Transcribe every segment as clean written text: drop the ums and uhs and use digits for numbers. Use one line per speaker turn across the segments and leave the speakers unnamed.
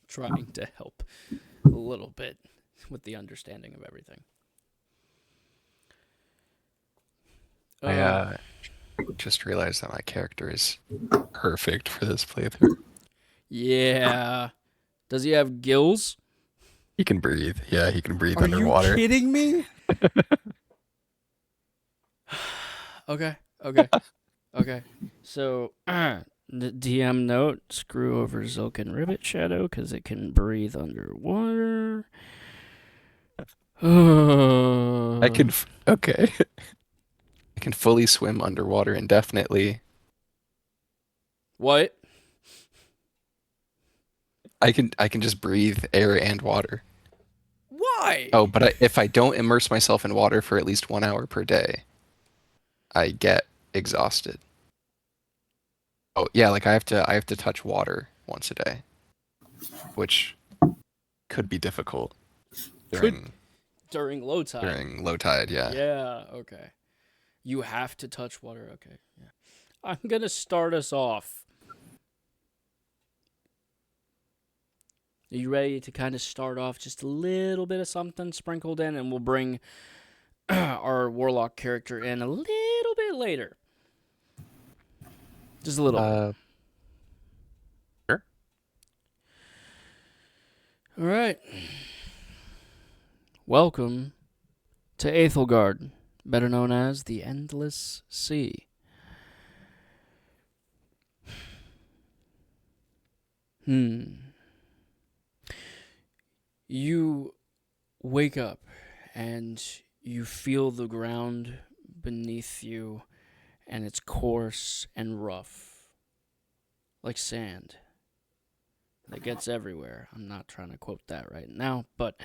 Trying to help a little bit with the understanding of everything.
I
Um,
just realized that my character is perfect for this playthrough.
yeah. Does he have gills?
He can breathe. Yeah, he can breathe
Are you
underwater.
kidding me? Okay, okay, okay. So, the DM note: screw over Zilkin Ribbit Shadow because it can breathe underwater.
Okay. I can fully swim underwater indefinitely.
What?
I can just breathe air and water.
Why?
Oh, but if I don't immerse myself in water for at least 1 hour per day, I get exhausted. Oh, yeah, like I have to touch water once a day, which could be difficult
Could
during
during low tide.
during low tide, yeah.
Yeah, okay. You have to touch water. Okay. Yeah. I'm going to start us off. Are you ready to kind of start off just a little bit of something sprinkled in, and we'll bring our warlock character in a little bit later? Just a little bit.
Uh, sure.
All right. Welcome to Aethelgard, better known as the Endless Sea. Hmm. You wake up and you feel the ground beneath you, and it's coarse and rough, like sand that gets everywhere. I'm not trying to quote that right now, but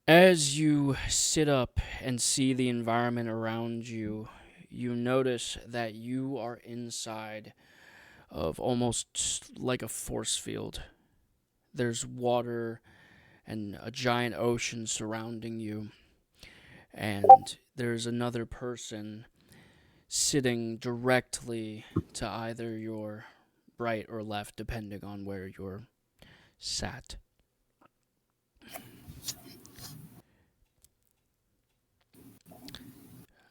as you sit up and see the environment around you, you notice that you are inside of almost like a force field. There's water and a giant ocean surrounding you, and there's another person sitting directly to either your right or left, depending on where you're sat.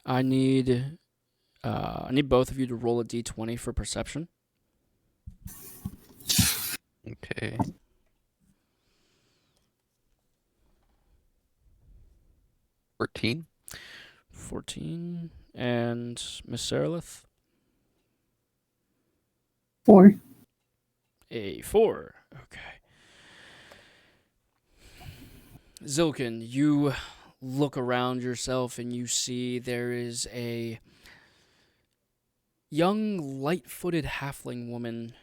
I need I need both of you to roll a d20 for perception.
Okay. 14.
14. And Miss Seralith?
Four.
A 4. Okay. Zilkin, you look around yourself and you see there is a young, light footed halfling woman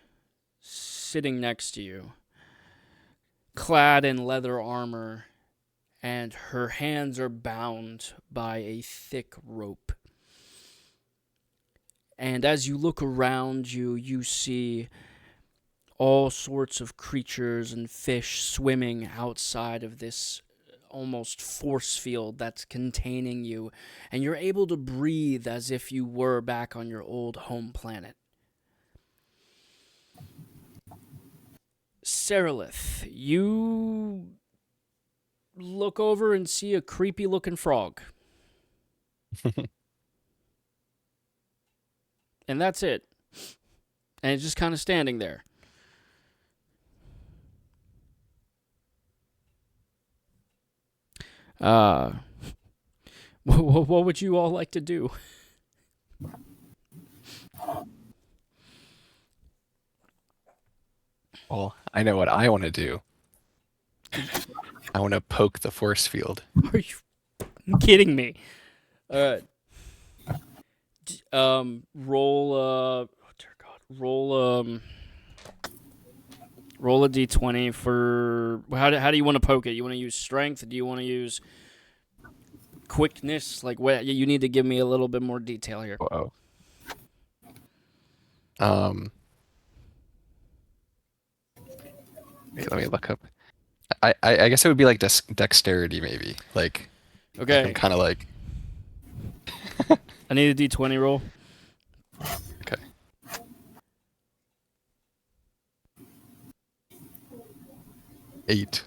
sitting next to you, clad in leather armor, and her hands are bound by a thick rope. And as you look around you, you see all sorts of creatures and fish swimming outside of this almost force field that's containing you, and you're able to breathe as if you were back on your old home planet. Seralith, you look over and see a creepy looking frog. And that's it. And it's just kind of standing there. Uh, what would you all like to do?
Well, I know what I want to do. I want to poke the force field.
Are you kidding me? All right. Roll. Oh dear God. Roll a d20 for how do you want to poke it? You want to use strength? Do you want to use quickness? Like what? You need to give me a little bit more detail here.
Whoa. Um, Wait, let me look up. I guess it would be like dexterity maybe. Like I'm
Okay,
kind of like
I need a d20 roll.
okay. 8.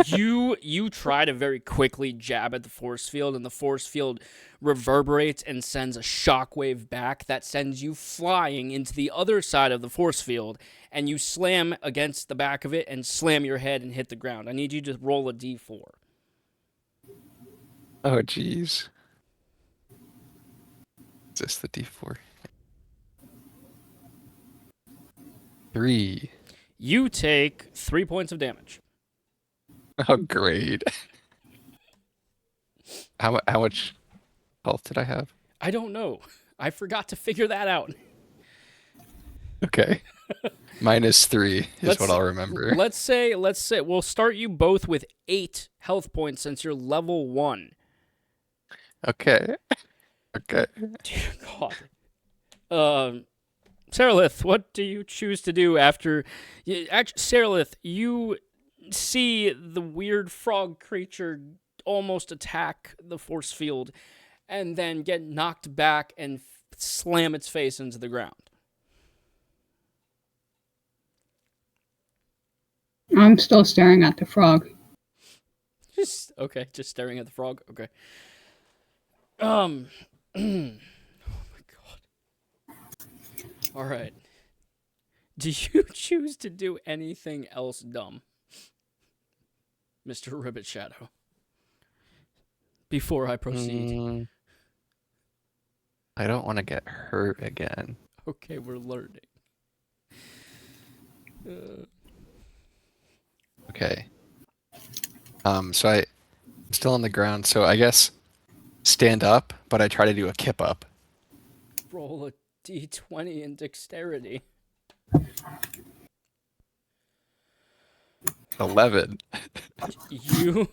You try to very quickly jab at the force field, and the force field reverberates and sends a shockwave back that sends you flying into the other side of the force field, and you slam against the back of it and slam your head and hit the ground. I need you to roll a d4.
Oh, jeez. Is this the D4? 3.
You take 3 points of damage.
Oh, great. How much health did I have?
I don't know. I forgot to figure that out.
Okay. -3 is what
Let's
I'll remember.
let's say we'll start you both with 8 health points since you're level 1.
Okay. Okay.
Dear God. Saralith, what do you choose to do after? Saralith, you see the weird frog creature almost attack the force field, and then get knocked back and slam its face into the ground.
I'm still staring at the frog.
Just staring at the frog. Okay. Oh my God. All right. Do you choose to do anything else dumb, Mr. Ribbit Shadow? Before I proceed.
I don't want to get hurt again.
Okay, we're learning.
Okay. So I'm still on the ground, so I guess stand up, but I try to do a kip up.
Roll a d20 in dexterity.
11.
You.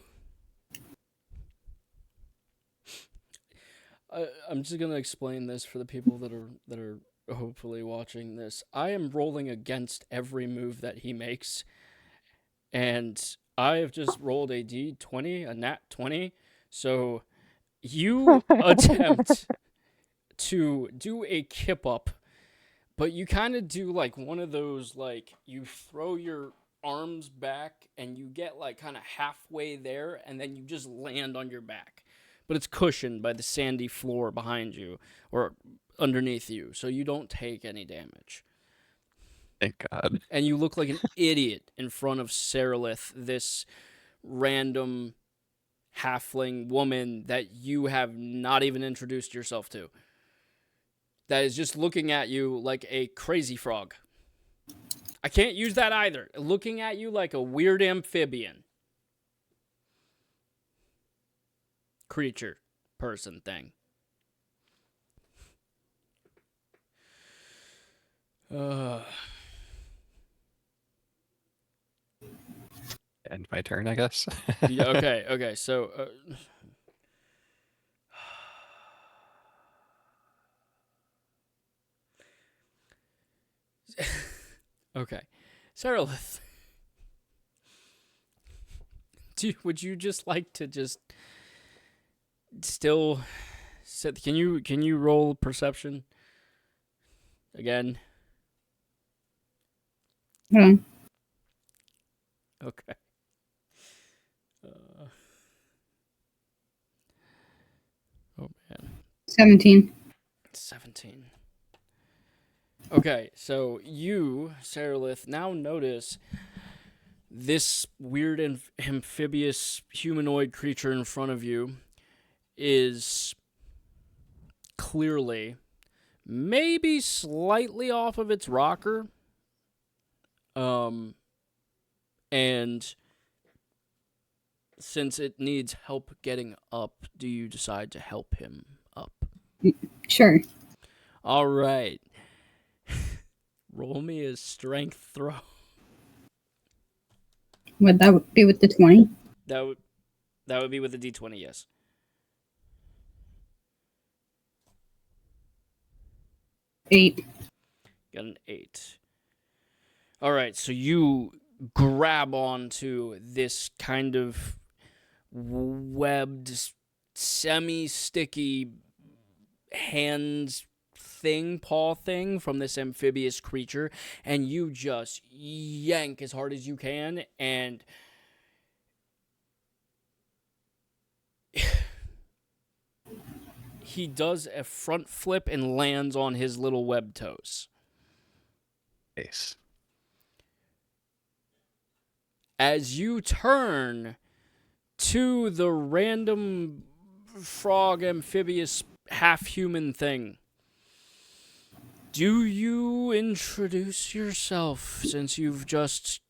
I'm just gonna explain this for the people that are hopefully watching this. I am rolling against every move that he makes, and I have just rolled a d20, a nat 20. So you attempt to do a kip up, but you kind of do like one of those, like you throw your arms back and you get like kind of halfway there, and then you just land on your back. But it's cushioned by the sandy floor behind you or underneath you, so you don't take any damage.
Thank God.
And you look like an idiot in front of Saralith, this random halfling woman that you have not even introduced yourself to. That is just looking at you like a crazy frog. I can't use that either. Looking at you like a weird amphibian. Creature. Person thing.
End my turn, I guess.
Yeah, okay, so... okay. Saralith. Would you just like to just... Still... Can you roll perception? Again?
Hold on.
Okay. Oh, man.
17.
17. Okay, so you, Saralith, now notice this weird amphibious humanoid creature in front of you is clearly maybe slightly off of its rocker. And since it needs help getting up, do you decide to help him up?
Sure.
All right. Roll me a strength throw.
Would that be with the 20?
That would be with a d20, yes.
Eight.
Got an 8. All right, so you grab onto this kind of webbed, semi-sticky hand paw thing from this amphibious creature, and you just yank as hard as you can, and he does a front flip and lands on his little web toes.
Nice.
As you turn to the random frog amphibious half-human thing, do you introduce yourself, since you've just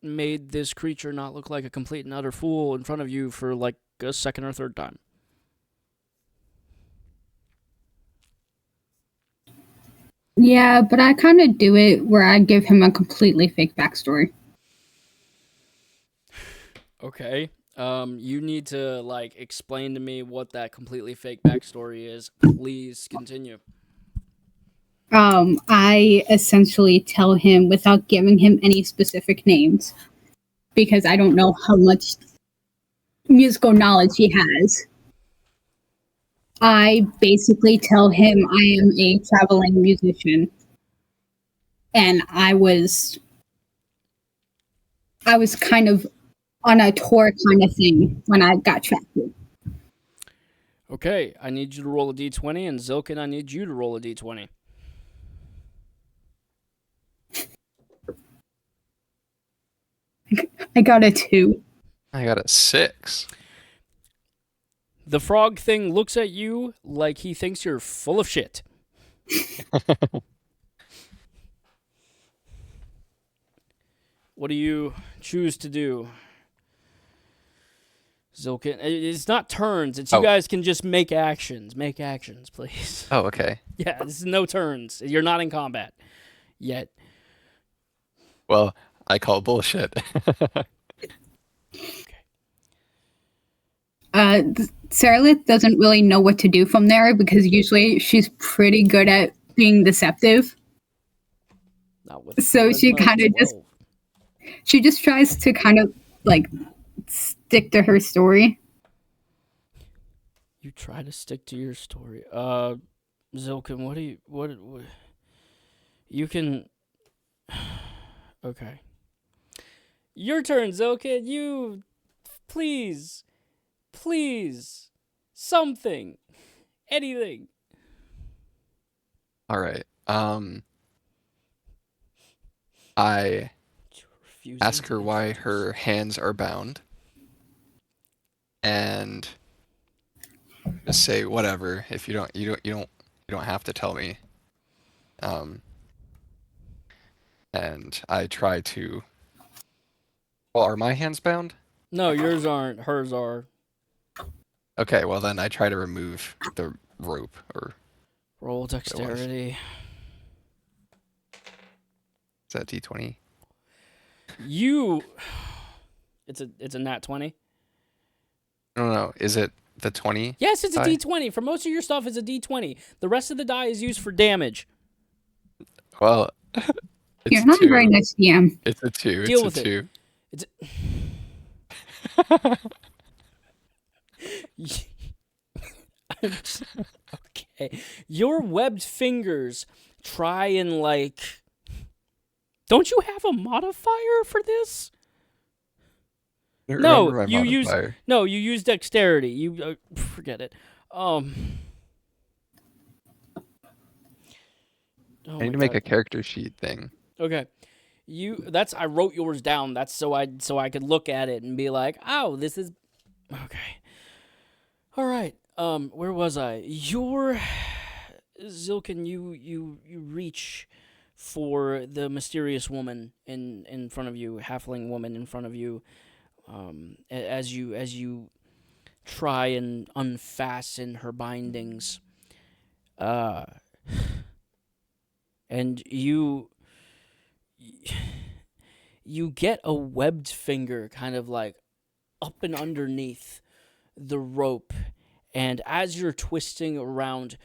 made this creature not look like a complete and utter fool in front of you for like a second or third time?
Yeah, but I kind of do it where I give him a completely fake backstory.
Okay. You need to like explain to me what that completely fake backstory is. Please continue.
I essentially tell him without giving him any specific names because I don't know how much musical knowledge he has. I basically tell him I am a traveling musician and I was kind of on a tour kind of thing when I got drafted.
Okay, I need you to roll a d20, and Zilkin, I need you to roll a d20.
I got a 2.
I got a 6.
The frog thing looks at you like he thinks you're full of shit. What do you choose to do? Zilkin, it's not turns. It's you guys can just make actions. Make actions, please.
Oh, okay.
Yeah, this is no turns. You're not in combat yet.
Well, I call bullshit.
Sarah doesn't really know what to do from there because usually she's pretty good at being deceptive. So she kind of just tries to kind of like stick to her story.
You try to stick to your story. Zilkin, what you can okay. Your turn, Zilkin. You please something. Anything.
All right. I ask her why her hands are bound, and just say whatever. If you don't have to tell me. And I try to. Well, are my hands bound?
No, yours aren't. Hers are.
Okay, well then I try to remove the rope or.
Roll dexterity.
Is that D20?
It's a nat 20.
No. Is it the 20?
Yes, it's a
die?
D20. For most of your stuff, it's a D20. The rest of the die is used for damage.
Well,
You're not a very nice DM.
It's a 2.
Deal
It's
with
a 2.
Okay. Your webbed fingers try and like. Don't you have a modifier for this? No, you use dexterity. You forget it. I
need to make a character sheet thing.
Okay. I wrote yours down. That's so I could look at it and be like, "Oh, this is okay." All right. Where was I? Your Zilkin, you reach for the mysterious woman in front of you, halfling woman in front of you. As you try and unfasten her bindings, and you get a webbed finger kind of like up and underneath the rope, and as you're twisting around,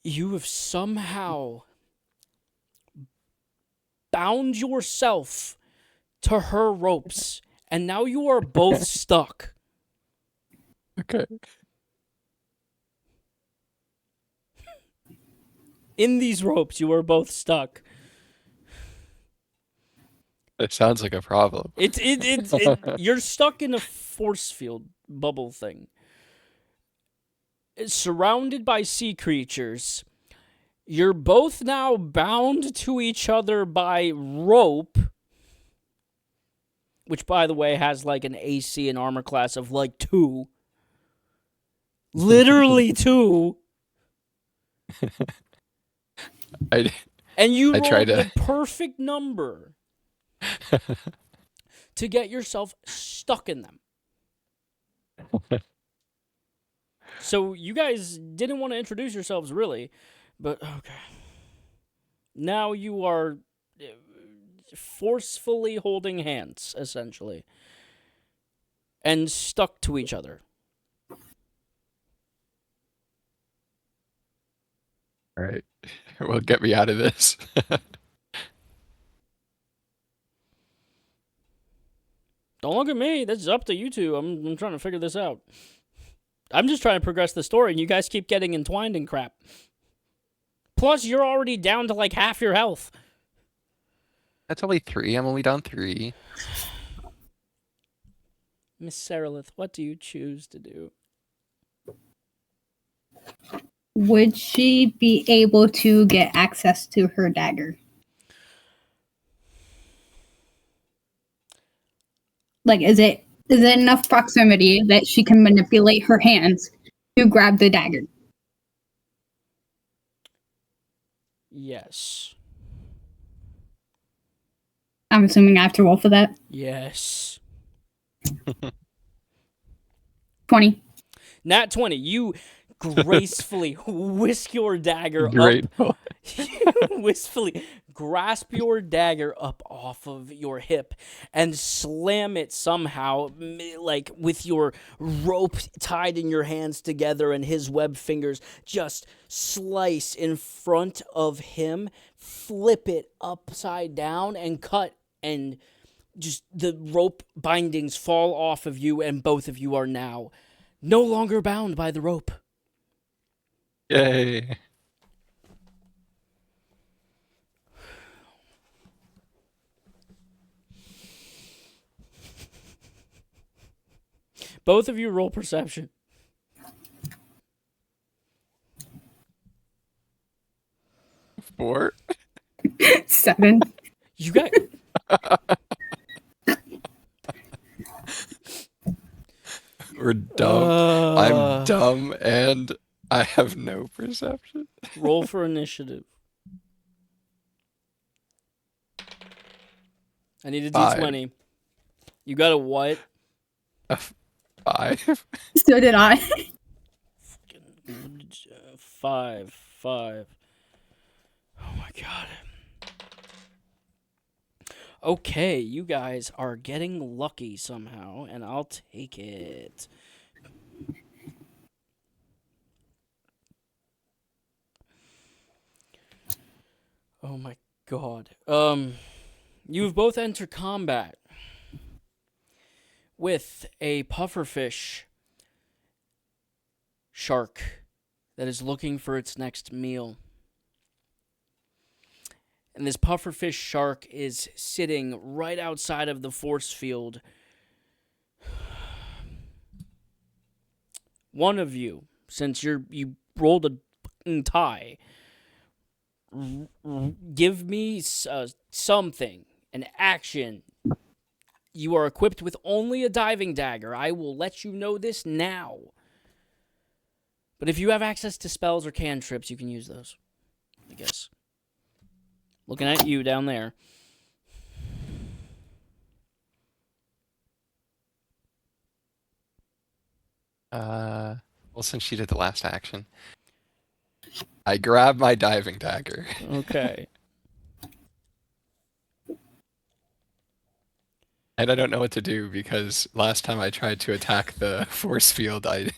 you have somehow bound yourself to her ropes. And now you are both stuck.
Okay.
In these ropes, you are both stuck.
It sounds like a problem.
You're stuck in a force field bubble thing. It's surrounded by sea creatures. You're both now bound to each other by rope, which, by the way, has like an AC and armor class of like 2. Literally 2. And you rolled the perfect number to get yourself stuck in them. So you guys didn't want to introduce yourselves, really, but okay. Now you are forcefully holding hands, essentially, and stuck to each other.
All right. Well, get me out of this.
Don't look at me. This is up to you two. I'm trying to figure this out. I'm just trying to progress the story, and you guys keep getting entwined in crap. Plus, you're already down to like half your health.
That's only 3. I'm only down 3.
Miss Saralith, what do you choose to do?
Would she be able to get access to her dagger? Like, is it enough proximity that she can manipulate her hands to grab the dagger?
Yes.
I'm assuming I have to roll for that.
Yes.
20.
Nat 20. You gracefully whisk your dagger
Grateful.
up. You wistfully grasp your dagger up off of your hip and slam it somehow, like with your rope tied in your hands together and his webbed fingers. Just slice in front of him, flip it upside down, and cut, and just the rope bindings fall off of you, and both of you are now no longer bound by the rope.
Yay.
Both of you roll perception.
4.
7.
You got...
We're dumb. I'm dumb and I have no perception.
Roll for initiative. I need a
5.
D20. You got a what?
A 5.
So did I.
5. Oh my god. Okay, you guys are getting lucky somehow, and I'll take it. Oh my god. You've both entered combat with a pufferfish shark that is looking for its next meal. And this pufferfish shark is sitting right outside of the force field. One of you, since you rolled a tie, give me something, an action. You are equipped with only a diving dagger. I will let you know this now. But if you have access to spells or cantrips, you can use those, I guess. Looking at you down there.
Well, since she did the last action, I grab my diving dagger.
Okay.
And I don't know what to do because last time I tried to attack the force field, I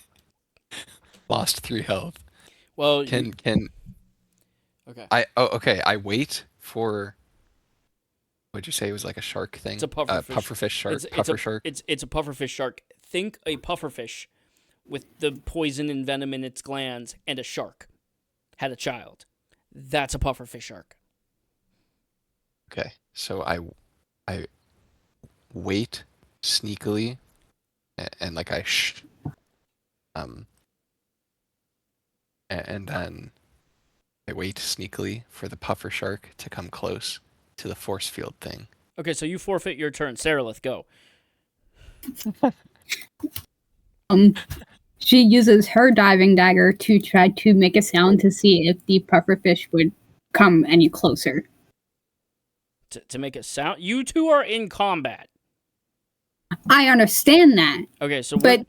lost 3 health.
Well,
Okay.
Okay.
I wait for. What'd you say? It was like a shark thing.
It's a pufferfish.
Pufferfish shark. Shark.
It's a pufferfish shark. Think a pufferfish with the poison and venom in its glands, and a shark had a child. That's a pufferfish shark.
Okay, so I wait sneakily, and like um, and then I wait sneakily for the puffer shark to come close to the force field thing.
Okay, so you forfeit your turn. Saralith, go.
She uses her diving dagger to try to make a sound to see if the pufferfish would come any closer.
To make a sound? You two are in combat.
I understand that,
Okay, so
but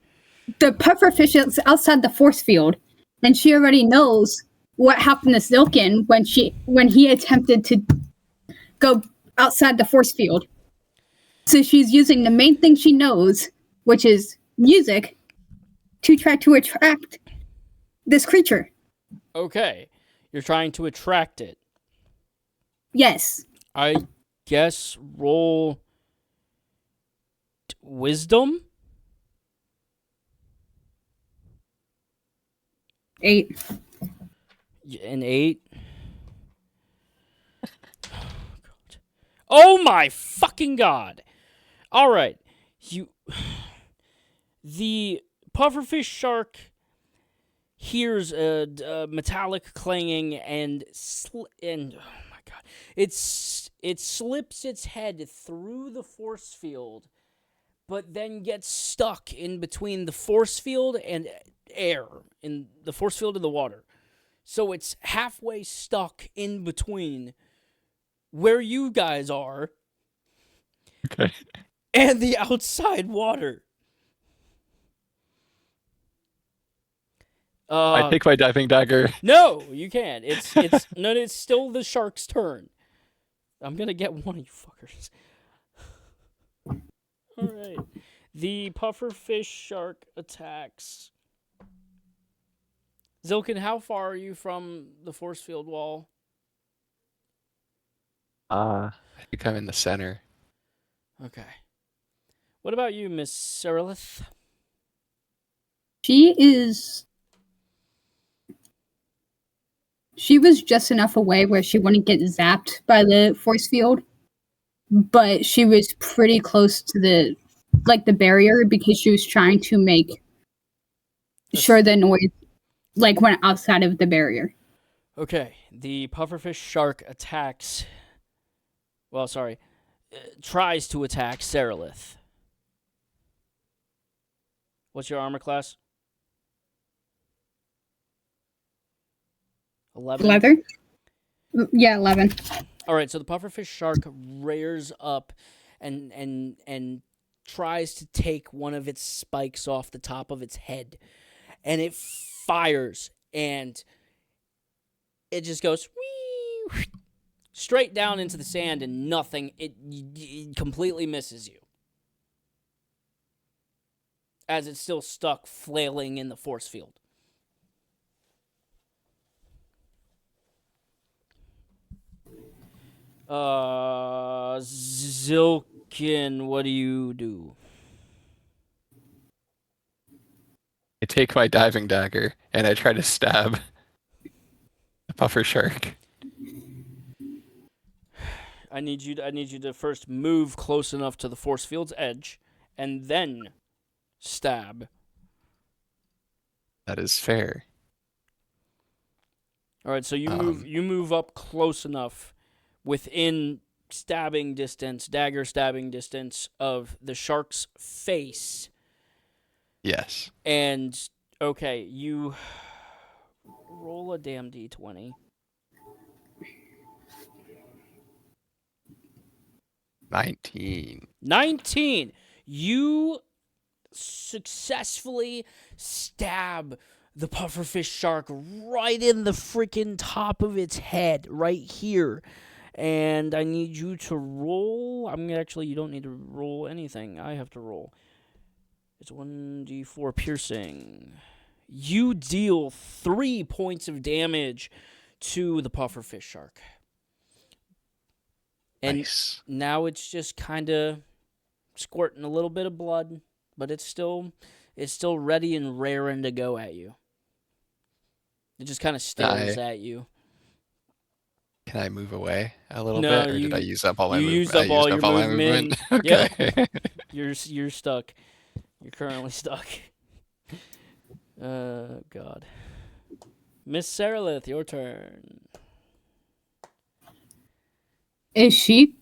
the pufferfish is outside the force field, and she already knows what happened to Silken when he attempted to go outside the force field. So she's using the main thing she knows, which is music, to try to attract this creature.
okay, you're trying to attract it.
Yes.
I guess roll wisdom?
8.
An 8? Oh my fucking god! Alright, the pufferfish shark hears a metallic clanging and oh my god, it slips its head through the force field, but then gets stuck in between the force field and air, in the force field and the water. So it's halfway stuck in between where you guys are
Okay.
and the outside water.
I take my diving dagger.
No, you can't. It's still the shark's turn. I'm gonna get one of you fuckers. All right, the pufferfish shark attacks. Zilkin, how far are you from the force field wall?
I think I'm in the center.
Okay. What about you, Miss Saralith?
She was just enough away where she wouldn't get zapped by the force field, but she was pretty close to the barrier because she was trying to make sure the noise went outside of the barrier.
Okay, the pufferfish shark attacks. Well, sorry, tries to attack Saralith. What's your armor class? 11?
Leather? Yeah, 11.
All right, so the pufferfish shark rears up and tries to take one of its spikes off the top of its head, and it fires, and it just goes whee, straight down into the sand, and nothing. It completely misses you, as it's still stuck flailing in the force field. Zilkin, what do you do?
I take my diving dagger and I try to stab the puffer shark.
I need you to first move close enough to the force field's edge, and then stab.
That is fair.
All right, so you move up close enough within stabbing distance, dagger stabbing distance of the shark's face.
Yes.
And okay, you roll a damn d20. 19. You successfully stab the pufferfish shark right in the freaking top of its head, right here. And I need you to roll. You don't need to roll anything. I have to roll. It's 1d4 piercing. You deal 3 points of damage to the pufferfish shark. And
nice.
Now it's just kind of squirting a little bit of blood, but it's still ready and raring to go at you. It just kind of stares at you.
Can I move away a little
No,
bit, or did I use up all my
you used
movement? I
up all
used
your
up all my movement.
movement.
Okay.
Yep, you're stuck. You're currently stuck. God. Miss Saralith, your turn.
Is she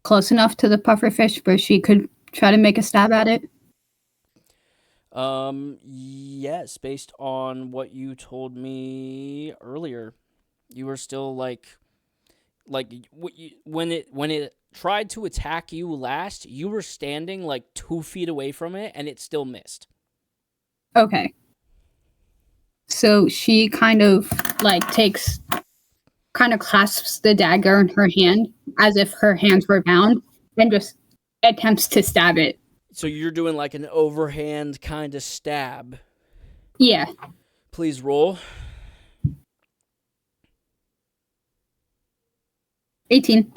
close enough to the pufferfish where she could try to make a stab at it?
Yes, based on what you told me earlier, you were still when it tried to attack you last, you were standing like 2 feet away from it, and it still missed.
Okay. So she kind of clasps the dagger in her hand as if her hands were bound and just attempts to stab it.
So you're doing like an overhand kind of stab.
Yeah.
Please roll.
18.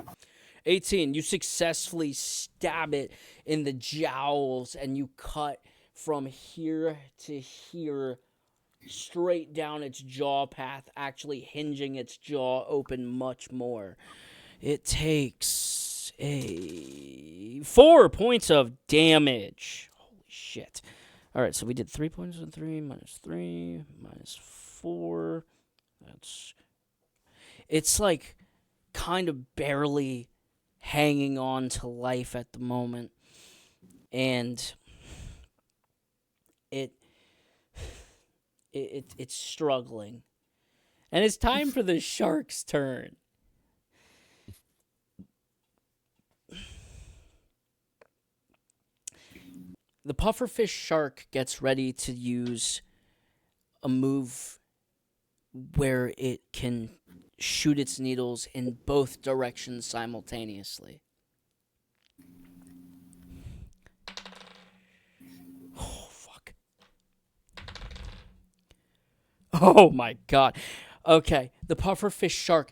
18. You successfully stab it in the jowls, and you cut from here to here straight down its jaw path, actually hinging its jaw open much more. It takes 4 points of damage. Holy shit. All right, so we did 3 points and 3 minus 4. It's like kind of barely hanging on to life at the moment, and it's struggling. And it's time for the shark's turn. The pufferfish shark gets ready to use a move where it can shoot its needles in both directions simultaneously. Oh, fuck. Oh, my God. Okay, the pufferfish shark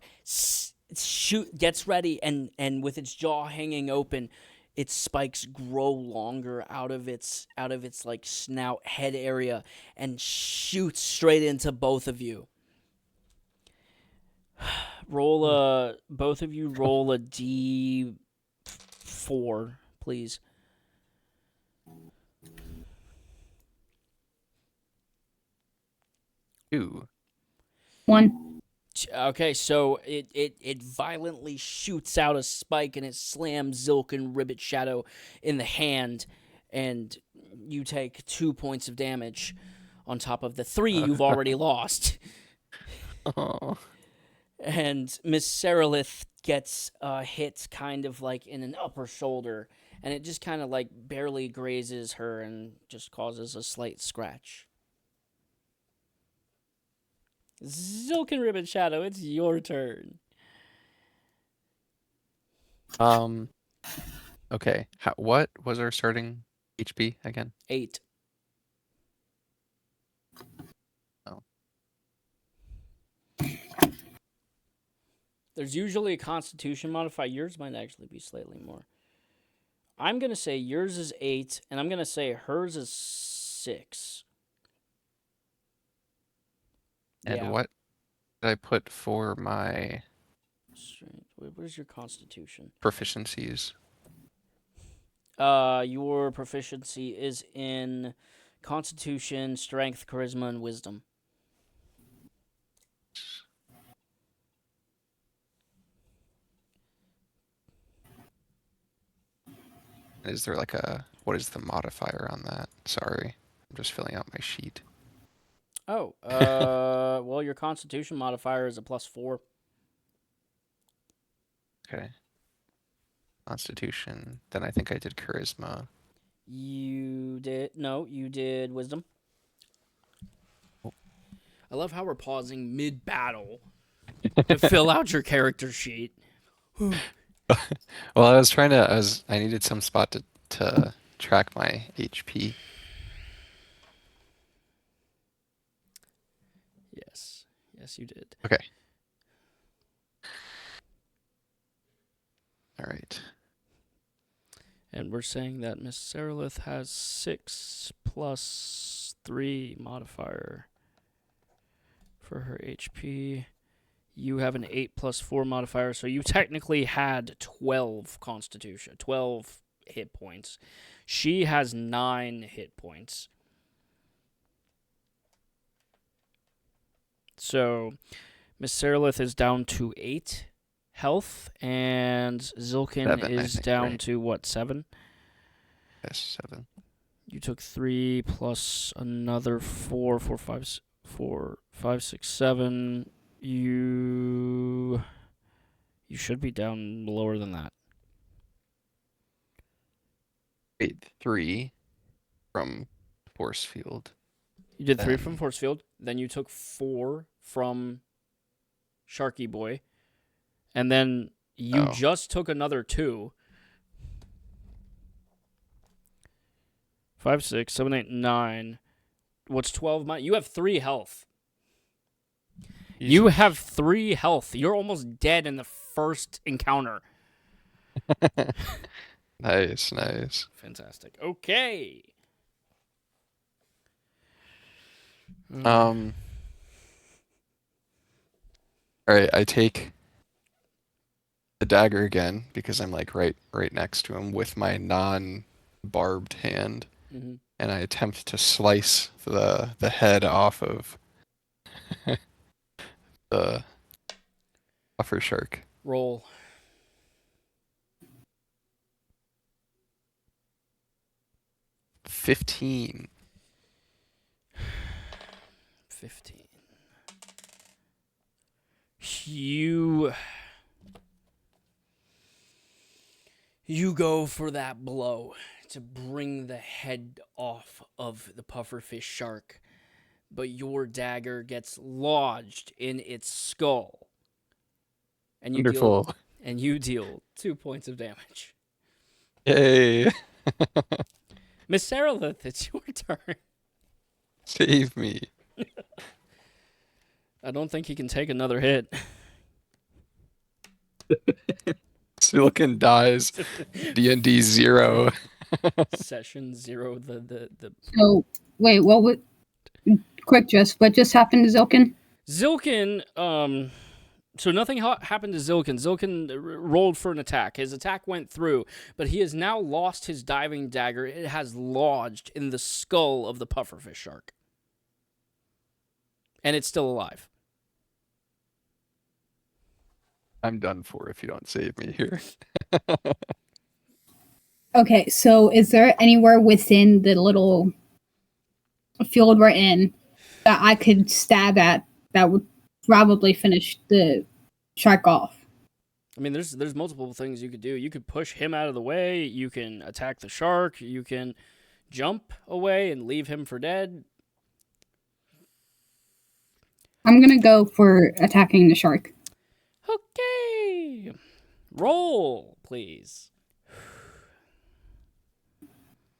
gets ready, and with its jaw hanging open, its spikes grow longer out of its like snout head area and shoots straight into both of you. Both of you roll a D4, please.
Ooh.
1.
Okay, so it violently shoots out a spike, and it slams Zilk and Ribbit Shadow in the hand, and you take 2 points of damage on top of the 3 you've already lost.
Oh.
And Miss Saralith gets hit kind of like in an upper shoulder, and it just kind of like barely grazes her and just causes a slight scratch. Zilk and Ribbon Shadow, it's your turn.
Okay. What was our starting HP again?
8.
Oh.
There's usually a Constitution modifier. Yours might actually be slightly more. I'm going to say yours is 8, and I'm going to say hers is 6.
And what did I put for my
What is your Constitution?
proficiencies?
Your proficiency is in Constitution, Strength, Charisma, and Wisdom.
Is there what is the modifier on that? Sorry, I'm just filling out my sheet.
Oh, well, your Constitution modifier is a +4.
Okay. Constitution. Then I think I did charisma.
You did Wisdom.
Oh.
I love how we're pausing mid-battle to fill out your character sheet.
Well, I needed some spot to track my HP.
Yes, you did.
Okay. All right.
And we're saying that Miss Saralith has 6 + 3 modifier for her HP. You have an 8 plus 4 modifier, so you technically had 12 constitution, 12 hit points. She has 9 hit points. So Miss Saralith is down to 8 health, and Zilkin
7,
is down to what, 7?
Yes, 7.
You took 3 plus another 4, 5, 6, 7. You should be down lower than that.
Wait, 3 from force field.
You did 3
Then-
from force field. Then you took 4 from Sharky Boy, and then you just took another 2. 5, 6, 7, 8, 9. What's 12? You have 3 health. You have 3 health. You're almost dead in the first encounter.
Nice, nice.
Fantastic. Okay.
All right, I take the dagger again because I'm like right next to him with my non-barbed hand,
Mm-hmm.
and I attempt to slice the head off of the puffer shark.
Roll.
$15.
15. You go for that blow to bring the head off of the pufferfish shark, but your dagger gets lodged in its skull. And you
Wonderful.
deal 2 points of damage.
Yay.
Miss Saralith, it's your turn.
Save me.
I don't think he can take another hit.
Silicon dies. D&D 0.
Session 0, the
So, wait, what would... Quick, what just happened to Zilkin?
Zilkin, so nothing happened to Zilkin. Zilkin rolled for an attack. His attack went through, but he has now lost his diving dagger. It has lodged in the skull of the pufferfish shark. And it's still alive.
I'm done for if you don't save me here.
Okay, so is there anywhere within the little field we're in that I could stab at that would probably finish the shark off?
I mean, there's multiple things you could do. You could push him out of the way. You can attack the shark. You can jump away and leave him for dead.
I'm gonna go for attacking the shark.
Okay. Roll, please.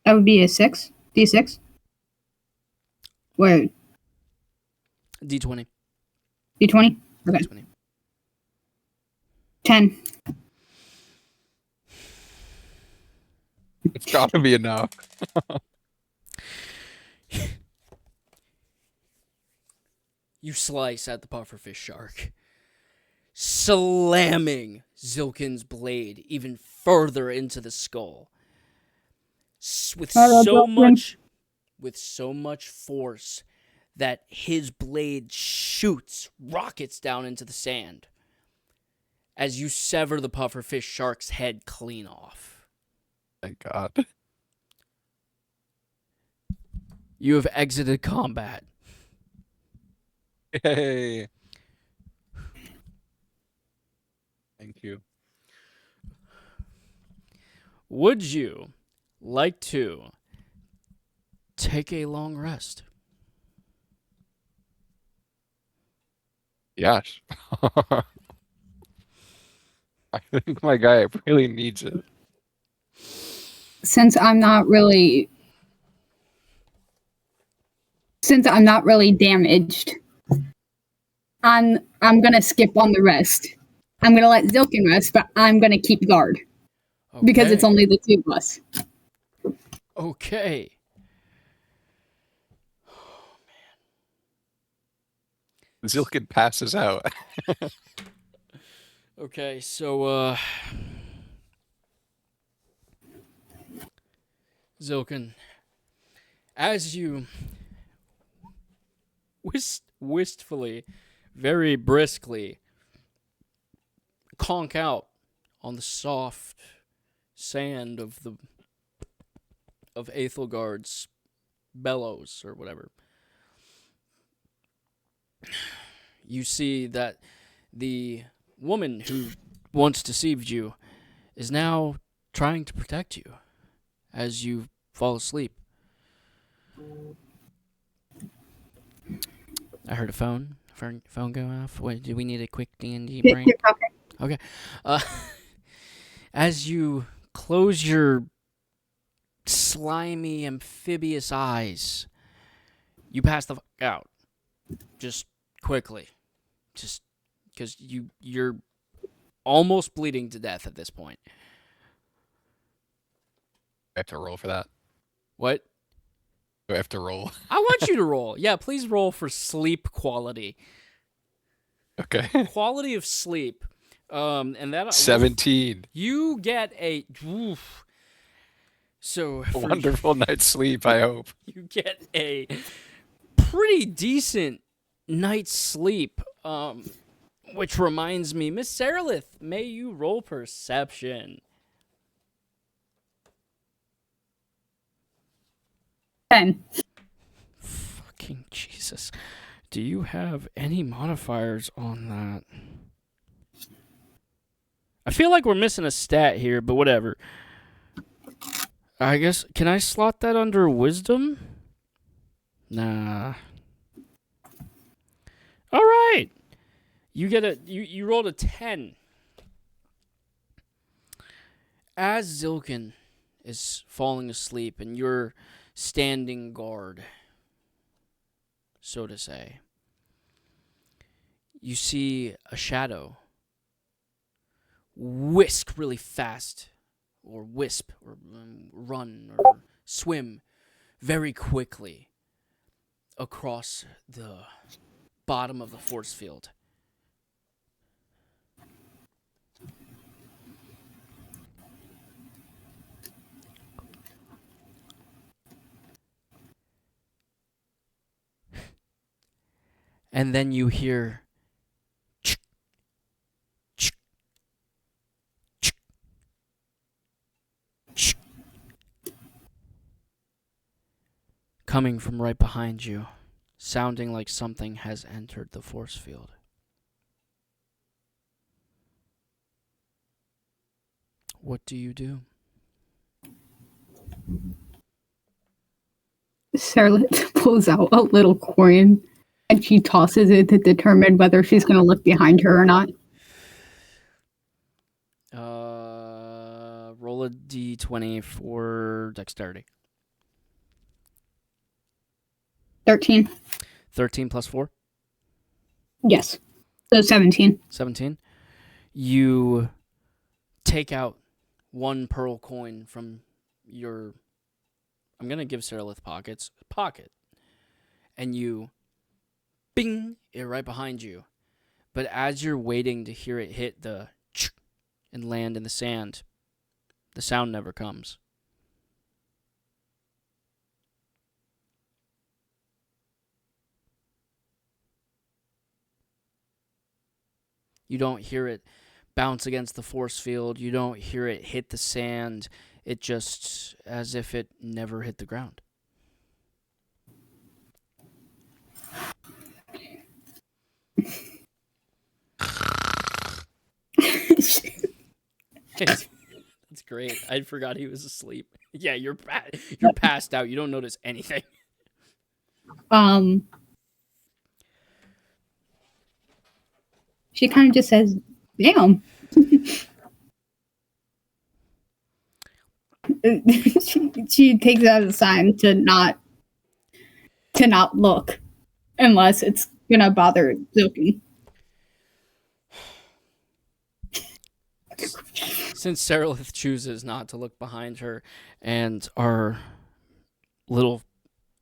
That would be a 6. D6. Wait,
D20.
D20? Okay.
D20.
10.
It's gotta be enough.
You slice at the pufferfish shark, slamming Zilkin's blade even further into the skull. With so much force that his blade shoots rockets down into the sand as you sever the pufferfish shark's head clean off.
Thank God.
You have exited combat.
Yay. Thank you.
Would you like to take a long rest?
Yes. I think my guy really needs it.
Since I'm not really damaged, I'm gonna skip on the rest. I'm gonna let Zilkin rest, but I'm gonna keep guard because it's
Okay.
only the two of us.
Okay.
Zilkin passes out.
Okay, so Zilkin, as you wistfully, very briskly conk out on the soft sand of Aethelgard's bellows or whatever, you see that the woman who once deceived you is now trying to protect you as you fall asleep. I heard a phone go off. Wait, do we need a quick D&D break? Okay. Uh, as you close your slimy, amphibious eyes, you pass the fuck out. Just quickly. Just because you're almost bleeding to death at this point.
I have to roll for that.
What?
Do I have to roll?
I want you to roll. Yeah, please roll for sleep quality.
Okay.
Quality of sleep. And that
17.
You get a so
A wonderful night's sleep, I hope.
you get a pretty decent night's sleep. Which reminds me, Miss Saralith, may you roll perception.
10.
Fucking Jesus. Do you have any modifiers on that? I feel like we're missing a stat here, but whatever. I guess, can I slot that under wisdom? Nah. All right. You get you rolled a 10. As Zilkin is falling asleep and you're standing guard, so to say, you see a shadow whisk really fast, or wisp, or run, or swim very quickly across the bottom of the force field. And then you hear coming from right behind you, sounding like something has entered the force field. What do you do?
Sarah pulls out a little coin and she tosses it to determine whether she's going to look behind her or not.
Roll a d20 for dexterity.
13.
13 plus 4?
Yes. So 17.
17. You take out one pearl coin from your, I'm going to give Saralith pocket. And you, bing, it right behind you. But as you're waiting to hear it hit the and land in the sand, the sound never comes. You don't hear it bounce against the force field. You don't hear it hit the sand. It just as if it never hit the ground. That's great. I forgot he was asleep. Yeah, you're passed out. You don't notice anything.
She kind of just says, "Damn." she takes it as a sign to not look unless it's gonna bother Zilkin.
Since Saralith chooses not to look behind her, and our little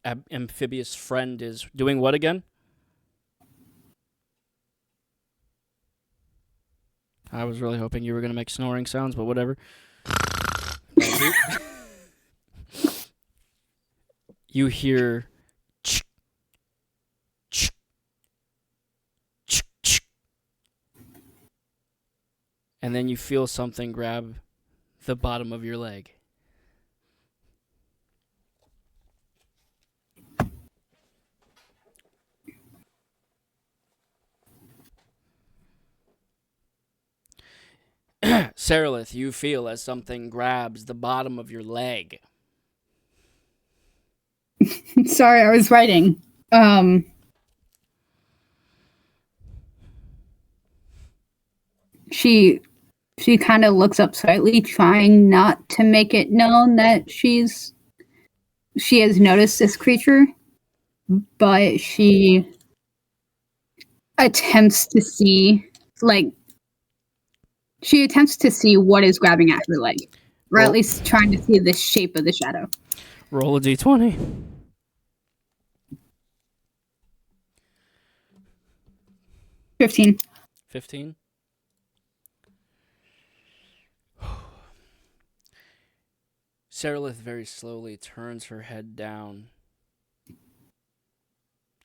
amphibious friend is doing what again? I was really hoping you were going to make snoring sounds, but whatever. You hear and then you feel something grab the bottom of your leg. Sarilith, you feel as something grabs the bottom of your leg.
Sorry, I was writing. She kind of looks up slightly, trying not to make it known that she has noticed this creature, but she attempts to see, what is grabbing at her leg, or at least trying to see the shape of the shadow.
Roll a d20.
15.
15. Sarilith very slowly turns her head down.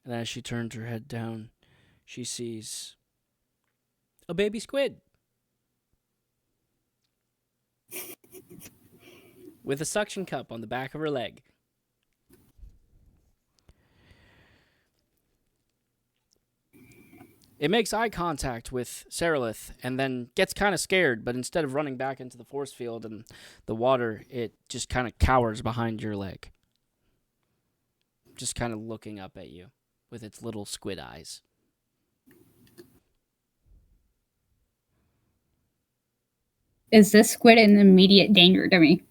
And as she turns her head down, she sees a baby squid. With a suction cup on the back of her leg. It makes eye contact with Sarilith and then gets kind of scared, but instead of running back into the force field and the water, it just kind of cowers behind your leg. Just kind of looking up at you with its little squid eyes.
Is this squid in immediate danger to me?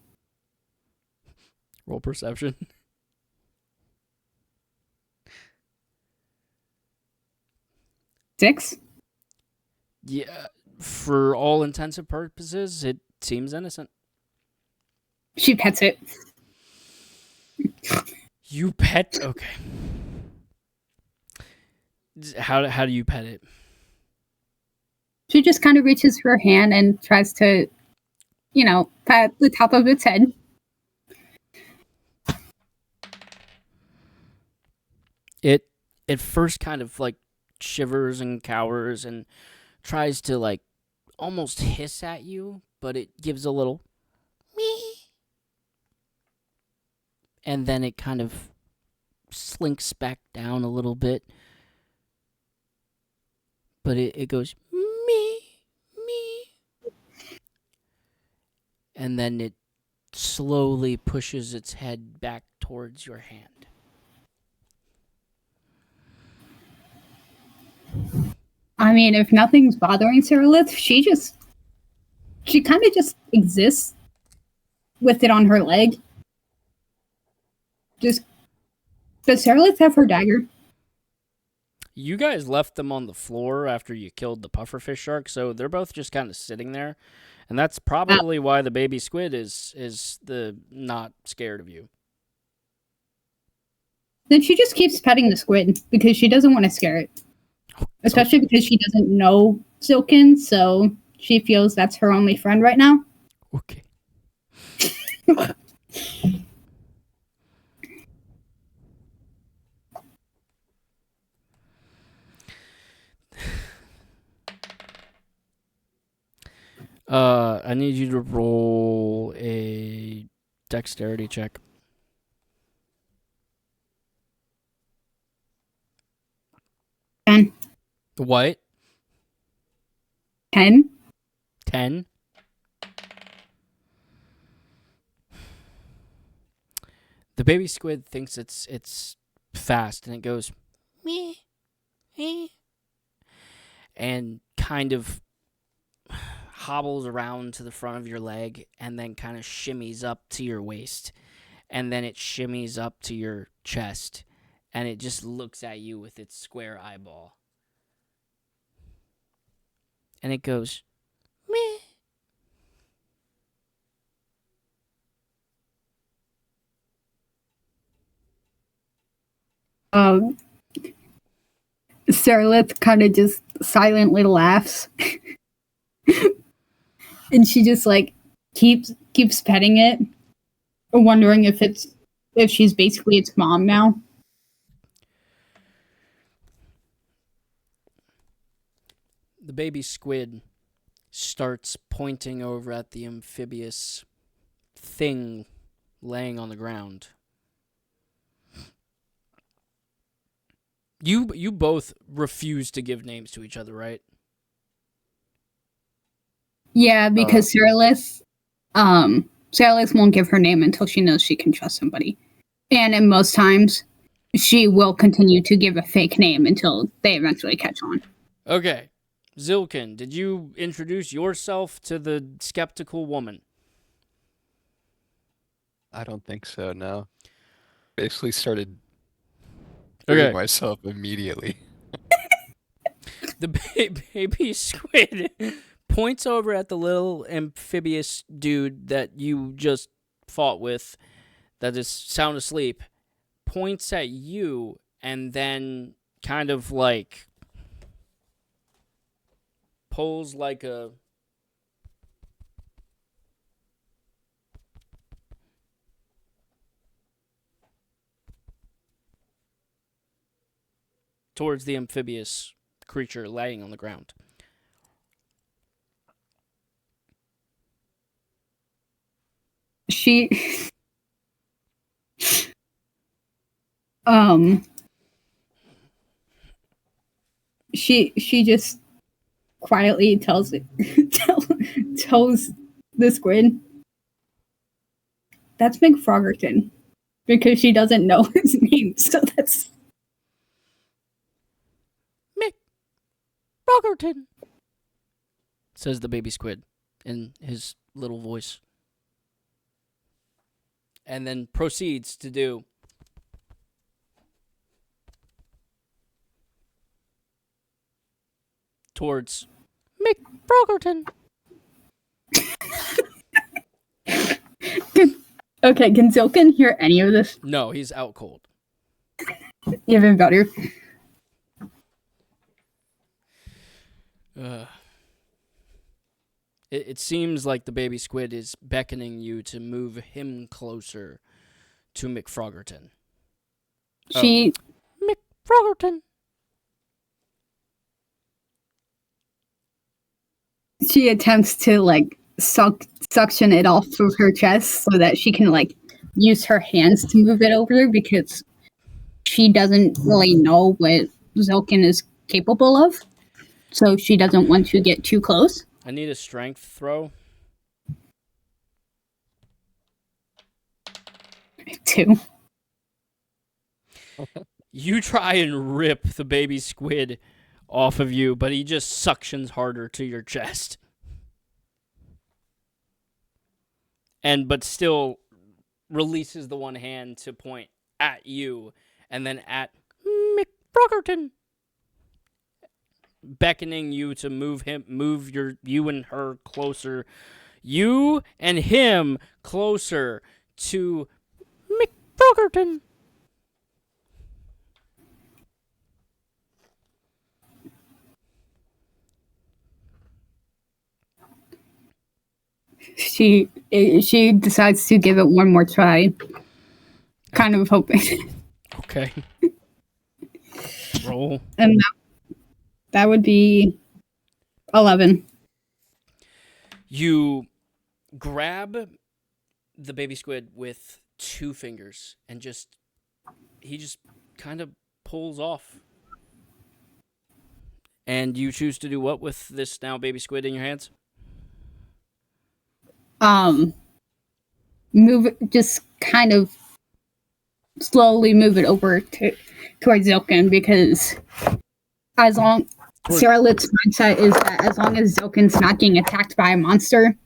Roll perception.
Six?
Yeah, for all intents and purposes, it seems innocent.
She pets it.
You pet? Okay. How do you pet it?
She just kind of reaches her hand and tries to, pat the top of its head.
It at first kind of like shivers and cowers and tries to like almost hiss at you, but it gives a little me. And then it kind of slinks back down a little bit. But it goes me. And then it slowly pushes its head back towards your hand.
I mean, if nothing's bothering Sarilith, she kind of just exists with it on her leg. Does Sarilith have her dagger?
You guys left them on the floor after you killed the pufferfish shark, so they're both just kind of sitting there. And that's probably why the baby squid is the not scared of you.
Then she just keeps petting the squid because she doesn't want to scare it. Especially because she doesn't know Silken, so she feels that's her only friend right now.
Okay. I need you to roll a dexterity check.
10.
What?
10?
10? The baby squid thinks it's fast, and it goes me, and kind of hobbles around to the front of your leg, and then kind of shimmies up to your waist, and then it shimmies up to your chest, and it just looks at you with its square eyeball, and it goes meh.
Sarilith kind of just silently laughs. And she just like keeps petting it, wondering if she's basically its mom now.
The baby squid starts pointing over at the amphibious thing laying on the ground. You both refuse to give names to each other, right?
Yeah, because Saralith won't give her name until she knows she can trust somebody. And in most times, she will continue to give a fake name until they eventually catch on.
Okay. Zilkin, did you introduce yourself to the skeptical woman?
I don't think so, no. Basically started
Okay.
hurting myself immediately.
The baby squid points over at the little amphibious dude that you just fought with that is sound asleep, points at you, and then kind of like pulls like a towards the amphibious creature laying on the ground.
She she just quietly tells the squid, that's McFroggerton, because she doesn't know his name. So that's
McSquiderton, says the baby squid in his little voice. And then proceeds to do towards McFroggerton.
okay. Can Zilkin hear any of this?
No, he's out cold.
Even better.
It seems like the baby squid is beckoning you to move him closer to McFroggerton. McFroggerton.
She attempts to like suction it off of her chest so that she can like use her hands to move it over, because she doesn't really know what Zilkin is capable of. So she doesn't want to get too close.
I need a strength throw.
2.
You try and rip the baby squid off of you, but he just suctions harder to your chest. But still releases the one hand to point at you and then at McFroggerton, beckoning you to move you and her closer. You and him closer to McFroggerton.
She decides to give it one more try, kind of hoping.
Okay. Roll.
And that would be 11.
You grab the baby squid with 2 fingers and he just kind of pulls off. And you choose to do what with this now baby squid in your hands?
Just kind of slowly move it over towards Zilkin, because Sarah Litt's mindset is that as long as Zilkin's not getting attacked by a monster,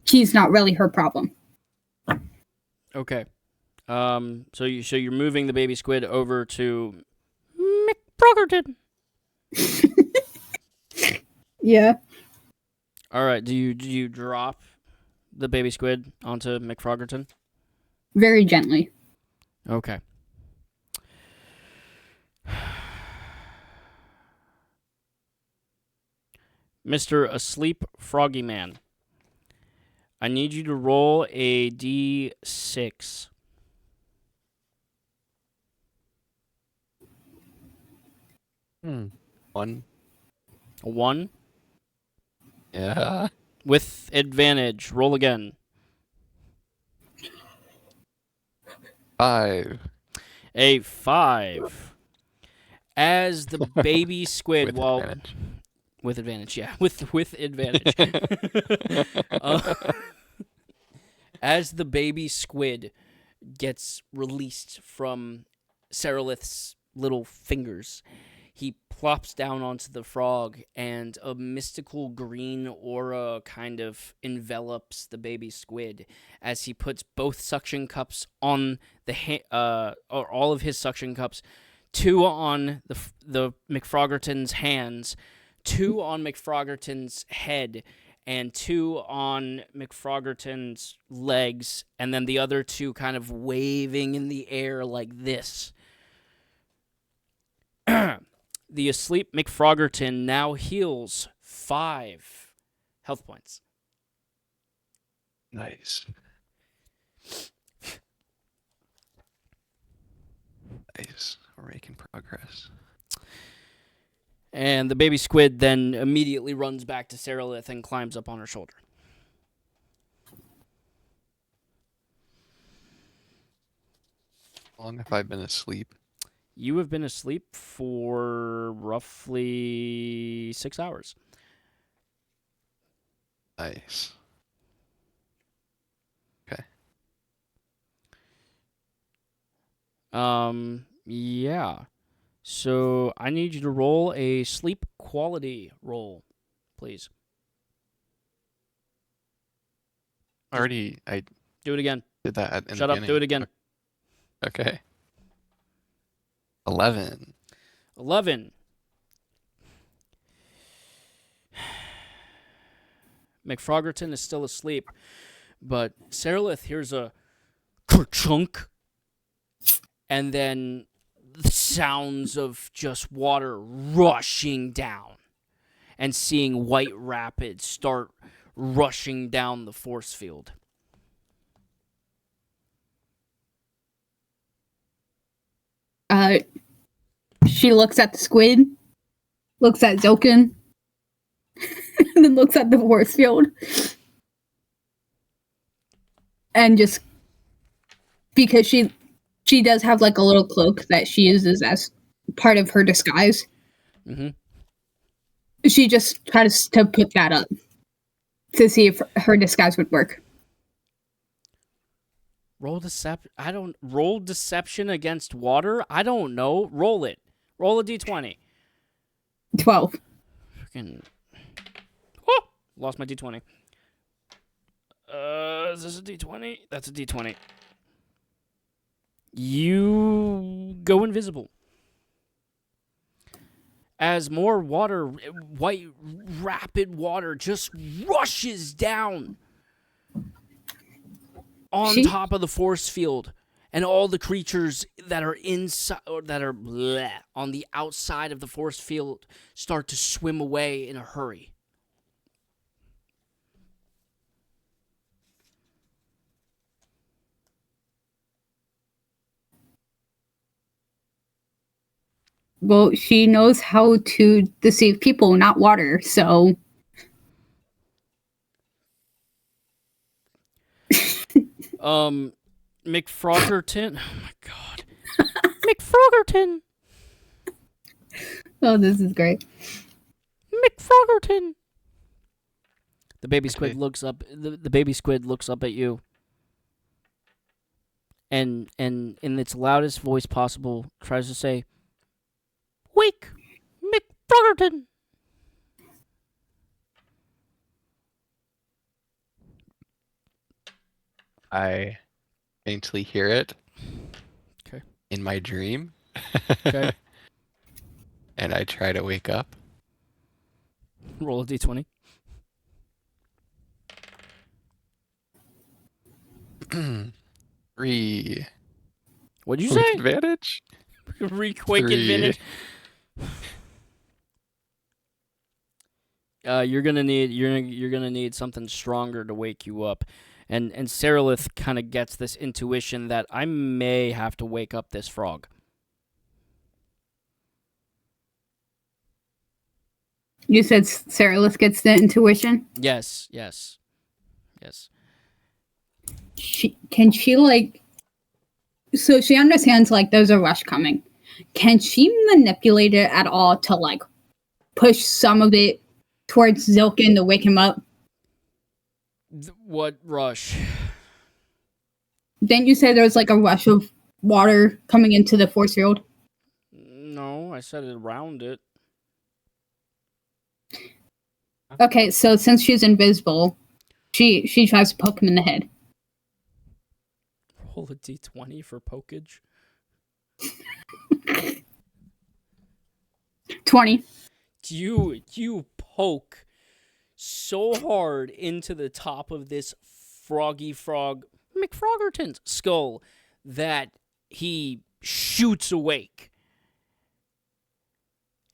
he's not really her problem.
Okay. So you're moving the baby squid over to McFroggerton.
Yeah.
All right. Do you drop the baby squid onto McFroggerton?
Very gently.
Okay. Mr. Asleep Froggy Man. I need you to roll a d6.
One.
A 1
Yeah.
with advantage. Roll again.
5
A 5. As the baby squid,
with
well,
advantage.
with advantage, yeah, with advantage. uh, as the baby squid gets released from Seralith's little fingers, he plops down onto the frog, and a mystical green aura kind of envelops the baby squid as he puts both suction cups on or all of his suction cups, 2 on the McFroggerton's hands, 2 on McFroggerton's head, and 2 on McFroggerton's legs, and then the other 2 kind of waving in the air like this. The asleep McFroggerton now heals 5 health points.
Nice. Nice. We're making progress.
And the baby squid then immediately runs back to Seralith and climbs up on her shoulder.
How long have I been asleep?
You have been asleep for roughly 6 hours.
Nice. Okay.
Yeah. So I need you to roll a sleep quality roll, please.
I
Do it again.
did that in the
Shut up.
beginning.
Do it again.
Okay. 11.
11. McFroggerton is still asleep, but Seralith hears a kerchunk, and then the sounds of just water rushing down, and seeing white rapids start rushing down the force field.
She looks at the squid, looks at Zilkin, and then looks at the force field. And just because she does have like a little cloak that she uses as part of her disguise.
Mm-hmm.
She just tries to put that up to see if her disguise would work.
Roll deception against water? I don't know. Roll it. Roll a d20.
12.
Freaking. Oh! Lost my d20. Is this a d20? That's a d20. You go invisible. As more water, white, rapid water, just rushes down on top of the force field, and all the creatures that are inside or that are on the outside of the force field start to swim away in a hurry.
Well, she knows how to deceive people, not water, so.
McFroggerton. Oh my god. McFroggerton.
Oh, this is great.
McFroggerton. The baby squid
Okay.
looks up. The baby squid looks up at you, and in its loudest voice possible tries to say, "Wake, McFroggerton."
I faintly hear it.
Okay.
In my dream.
Okay.
And I try to wake up.
Roll a d20.
3.
What'd you
With
say?
advantage?
Quick
3.
advantage. You're gonna need something stronger to wake you up, and Saralith kind of gets this intuition that I may have to wake up this frog.
You said Saralith gets the intuition.
Yes.
Can she like? So she understands like there's a rush coming. Can she manipulate it at all to like push some of it towards Zilkin to wake him up?
What rush?
Didn't you say there was like a rush of water coming into the force field?
No, I said it around it.
Okay, so since she's invisible, she tries to poke him in the head.
Roll a d20 for pokage.
20.
You poke so hard into the top of this froggy frog McFroggerton's skull that he shoots awake.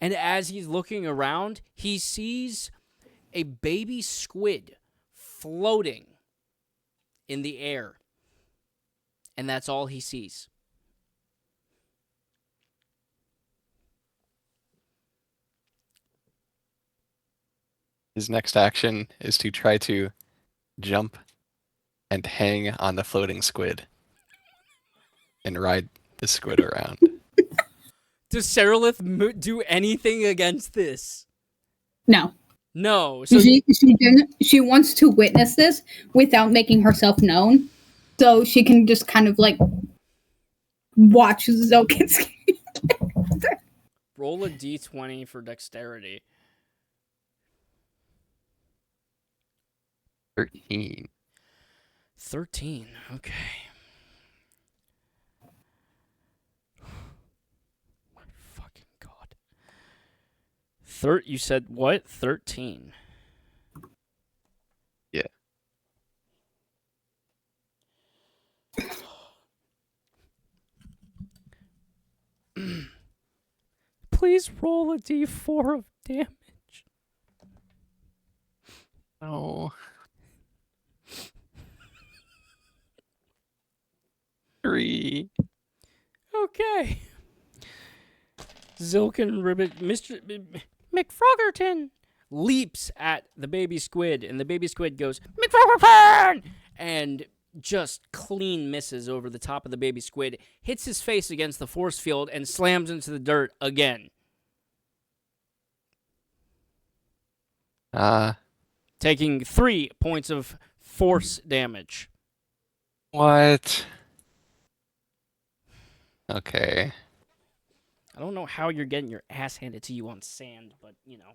And as he's looking around, he sees a baby squid floating in the air. And that's all he sees.
His next action is to try to jump and hang on the floating squid and ride the squid around.
Does Saralith do anything against this?
No.
No. So
she wants to witness this without making herself known, so she can just kind of like watch Zilkin's.
roll a d20 for dexterity.
13.
13. Okay. My fucking god. You said what? 13.
Yeah.
Please roll a d4 of damage.
No. 3.
Okay. Zilkin Ribbit, Mr. McFroggerton leaps at the baby squid, and the baby squid goes, McFroggerton! And just clean misses over the top of the baby squid, hits his face against the force field, and slams into the dirt again. Taking 3 points of force damage.
What? Okay.
I don't know how you're getting your ass handed to you on sand, but, you know.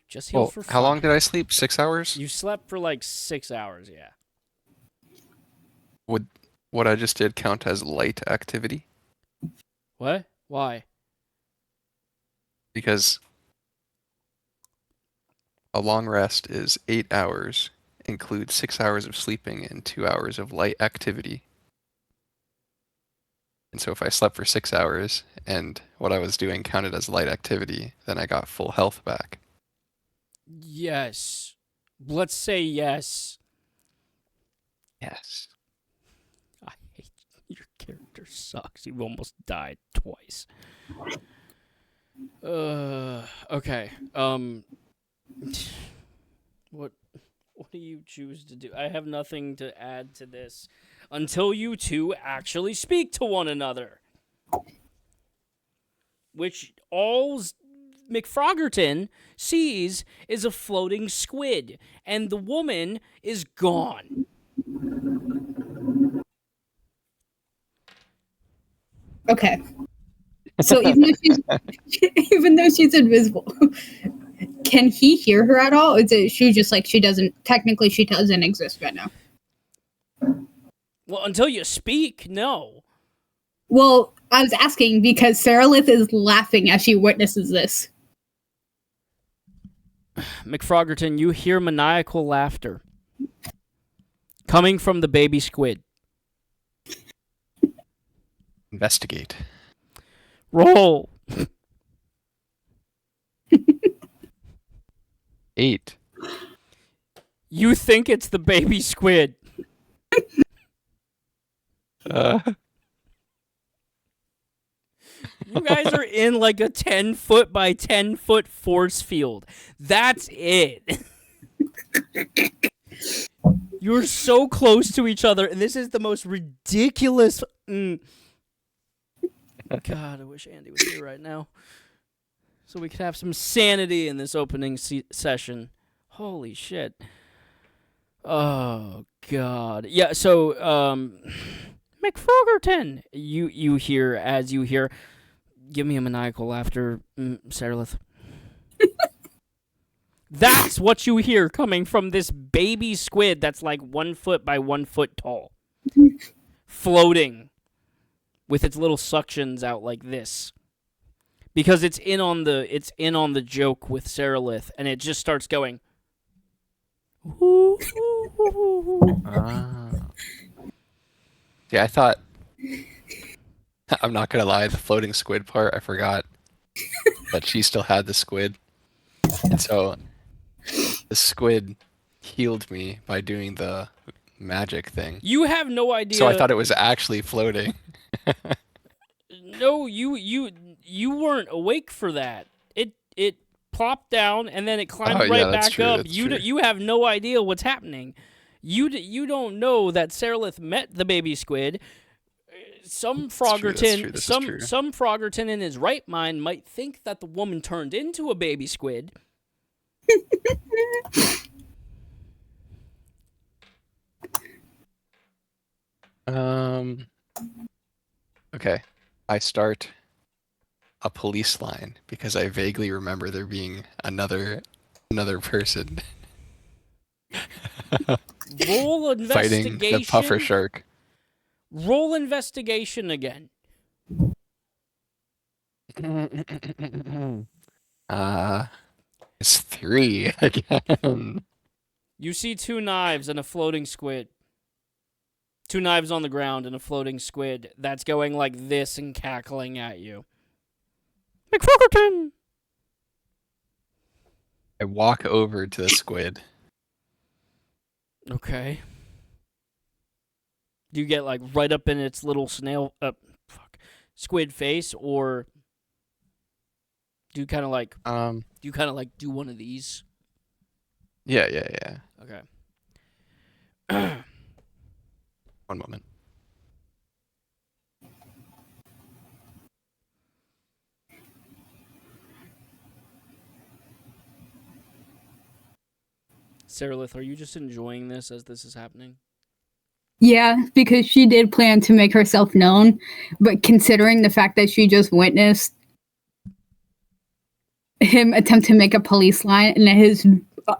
Just heal
Well,
for fun.
how long did I sleep? 6 hours?
You slept for like 6 hours, yeah.
Would what I just did count as light activity?
What? Why?
Because a long rest is 8 hours, includes 6 hours of sleeping and 2 hours of light activity. And so if I slept for 6 hours and what I was doing counted as light activity, then I got full health back.
Yes. Let's say yes.
Yes.
I hate your character sucks. You almost died twice. Okay. What do you choose to do? I have nothing to add to this until you two actually speak to one another. Which all McFroggerton sees is a floating squid, and the woman is gone.
Okay. So even though she's invisible, can he hear her at all? Is it she just like she doesn't exist right now?
Well, until you speak, no.
Well, I was asking because Saralith is laughing as she witnesses this.
McFroggerton, you hear maniacal laughter coming from the baby squid.
Investigate.
Roll.
8.
You think it's the baby squid. You guys are in like a 10-foot by 10-foot force field. That's it. You're so close to each other, and this is the most ridiculous. God, I wish Andy was here right now, so we could have some sanity in this opening session. Holy shit. Oh God. Yeah. So, McSquiderton, you hear as you hear. Give me a maniacal laughter, Saralith. That's what you hear coming from this baby squid that's like 1 foot by 1 foot tall, floating with its little suctions out like this, because it's in on the joke with Saralith, and it just starts going.
Yeah, I thought. I'm not gonna lie, the floating squid part, I forgot that she still had the squid. And so the squid healed me by doing the magic thing.
You have no idea.
So I thought it was actually floating.
No, you weren't awake for that. It plopped down and then it climbed right back up. You have no idea what's happening. You don't know that Saralith met the baby squid. Some Froggerton, some Froggerton in his right mind might think that the woman turned into a baby squid.
Okay. I start a police line because I vaguely remember there being another person
Roll investigation.
fighting the puffer shark.
Roll investigation again.
It's 3 again.
You see 2 knives and a floating squid. 2 knives on the ground and a floating squid that's going like this and cackling at you. McSquiderton!
I walk over to the squid.
Okay. Do you get like right up in its little squid face, or do you kind of like do one of these?
Yeah.
Okay.
One moment.
Saralith, are you just enjoying this as this is happening?
Yeah, because she did plan to make herself known, but considering the fact that she just witnessed him attempt to make a police line, and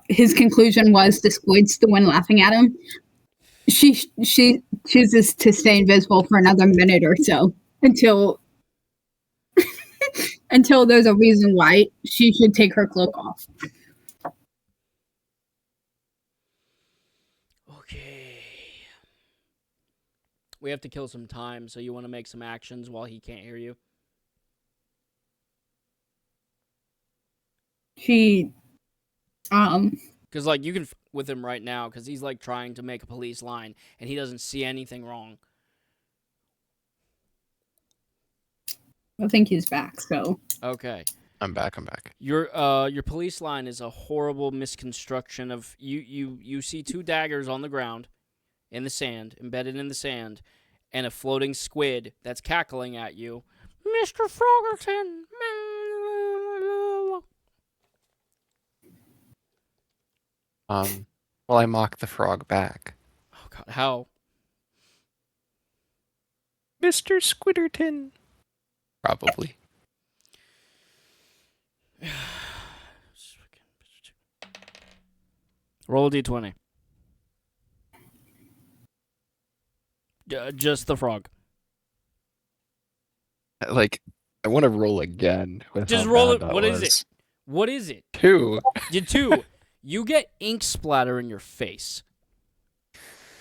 his conclusion was the squid's the one laughing at him, she chooses to stay invisible for another minute or so until until there's a reason why she should take her cloak off.
Okay. We have to kill some time, so you want to make some actions while he can't hear you?
She,
Because, like, you can with him right now, because he's, like, trying to make a police line, and he doesn't see anything wrong.
I think he's back, so.
Okay.
I'm back.
Your police line is a horrible misconstruction of you see 2 daggers on the ground in the sand, embedded in the sand, and a floating squid that's cackling at you. Mr. Froggerton.
Well, I mock the frog back.
Oh God, how?
Mr. Squidderton. Probably.
Roll a d20. Just the frog.
Like, I want to roll again.
Just roll it. What is it? What is it?
2.
You 2. You get ink splatter in your face.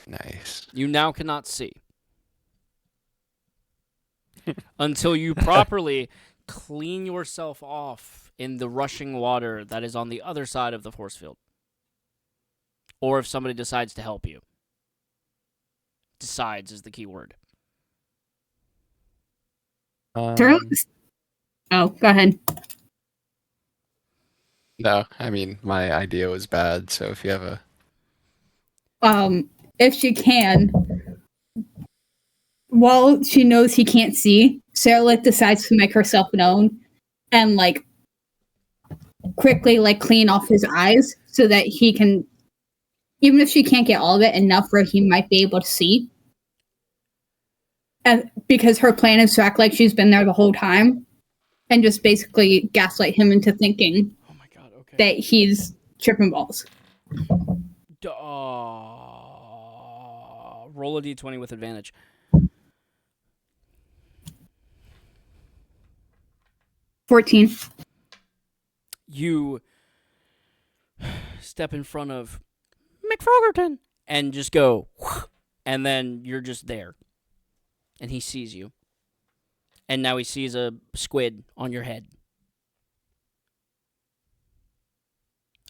Nice.
You now cannot see. Until you properly clean yourself off in the rushing water that is on the other side of the force field. Or if somebody decides to help you. Decides is the key word.
Oh, go ahead.
No, I mean, my idea was bad, so if you have a...
If she can, while she knows he can't see, Sarah decides to make herself known and quickly clean off his eyes so that he can, even if she can't get all of it, enough where he might be able to see. And because her plan is to act like she's been there the whole time and just basically gaslight him into thinking that he's tripping balls.
Roll a d20 with advantage.
$14.
You step in front of McSquiderton and just go, and then you're just there. And he sees you. And now he sees a squid on your head.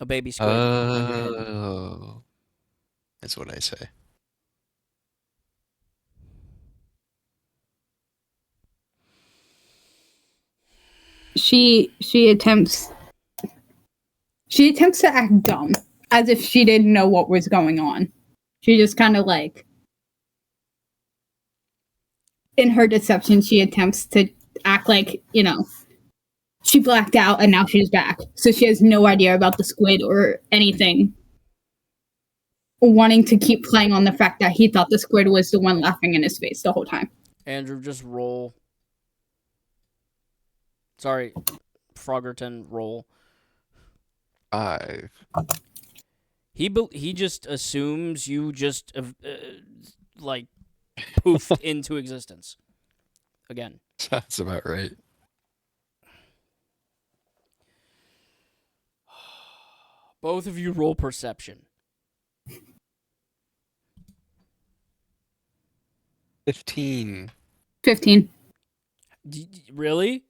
A baby squid on your head.
Oh, that's what I say.
She attempts to act dumb, as if she didn't know what was going on. She just kind of in her deception, she attempts to act like, she blacked out and now she's back. So she has no idea about the squid or anything. Wanting to keep playing on the fact that he thought the squid was the one laughing in his face the whole time.
Andrew, just roll. Sorry, Froggerton, roll.
5.
He just assumes you just poofed into existence again.
That's about right.
Both of you roll perception.
15.
15.
Really?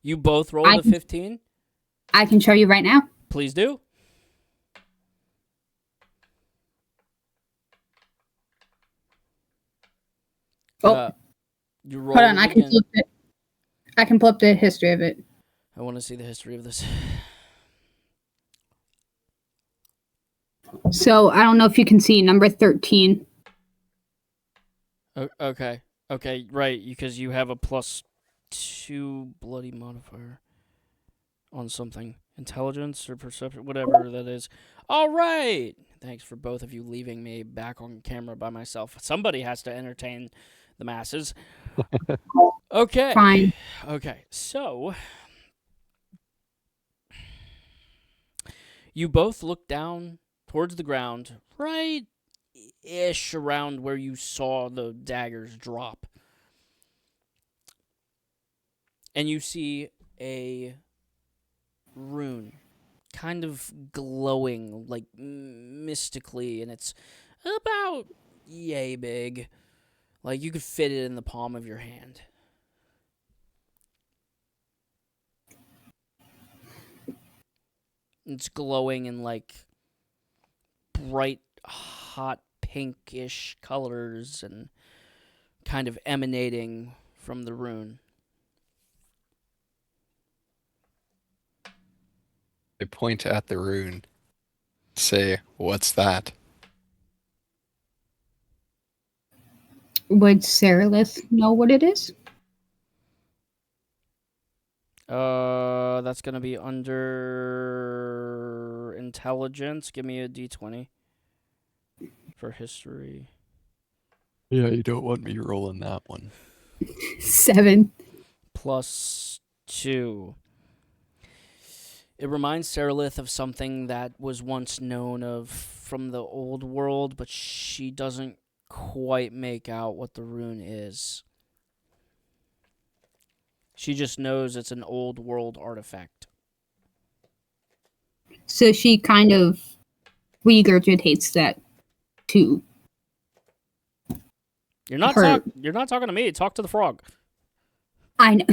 You both rolled a 15?
I can show you right now.
Please do. You roll.
Hold on, I can flip it. I can pull up the history of it.
I want to see the history of this.
So I don't know if you can see number 13.
Okay, right, because you have a +2 bloody modifier on something. Intelligence or perception, whatever that is. All right. Thanks for both of you leaving me back on camera by myself. Somebody has to entertain the masses. Okay.
Fine.
Okay, so you both look down towards the ground, right-ish around where you saw the daggers drop. And you see a rune kind of glowing, mystically, and it's about yay big. You could fit it in the palm of your hand. It's glowing in, bright, hot, pinkish colors and kind of emanating from the rune.
I point at the rune. Say, what's that?
Would Saralith know what it is?
That's gonna be under intelligence. Give me a d20 for history.
Yeah, you don't want me rolling that one.
7.
+2. It reminds Saralith of something that was once known of from the old world, but she doesn't quite make out what the rune is. She just knows it's an old world artifact.
So she kind of regurgitates that to
You're not talking to me. Talk to the frog.
I know.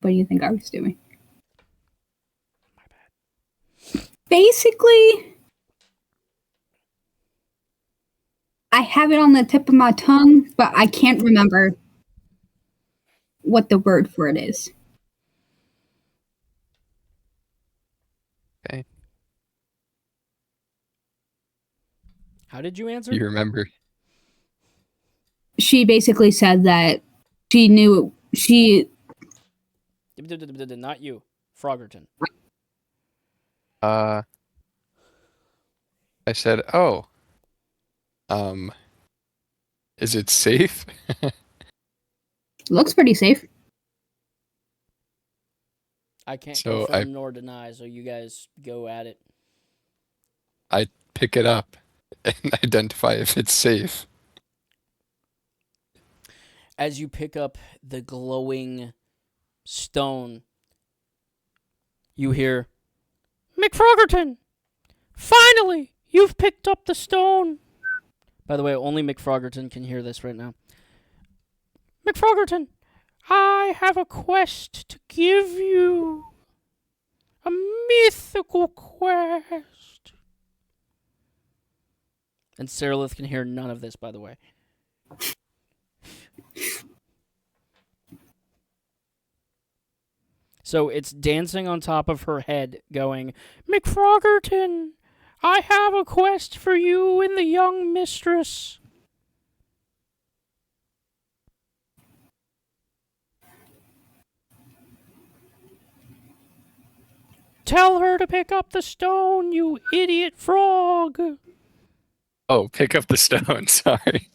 What do you think I was doing?
My bad.
Basically, I have it on the tip of my tongue, but I can't remember what the word for it is.
Okay.
How did you answer?
You remember?
She basically said that she knew
Not you, Froggerton.
I said, "Oh, um, is it safe?"
looks pretty safe.
I can't
So
confirm nor deny, so you guys go at it.
I pick it up and identify if it's safe.
As you pick up the glowing stone, you hear, McFroggerton! Finally! You've picked up the stone! By the way, only McFroggerton can hear this right now. McFroggerton, I have a quest to give you. A mythical quest. And Sarilith can hear none of this, by the way. So it's dancing on top of her head, going, McFroggerton, I have a quest for you and the young mistress. Tell her to pick up the stone, you idiot frog.
Oh, pick up the stone. Sorry.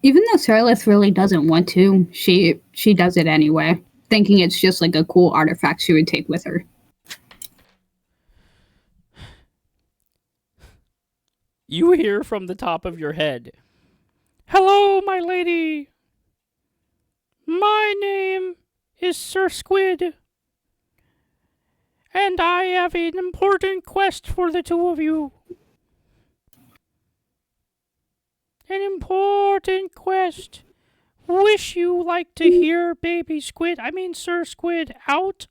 Even though Sarilith really doesn't want to, she does it anyway, thinking it's just like a cool artifact she would take with her.
You hear from the top of your head, Hello, my lady. My name is Sir Squid, and I have an important quest for the two of you. An important quest. Wish you like to hear Sir Squid out?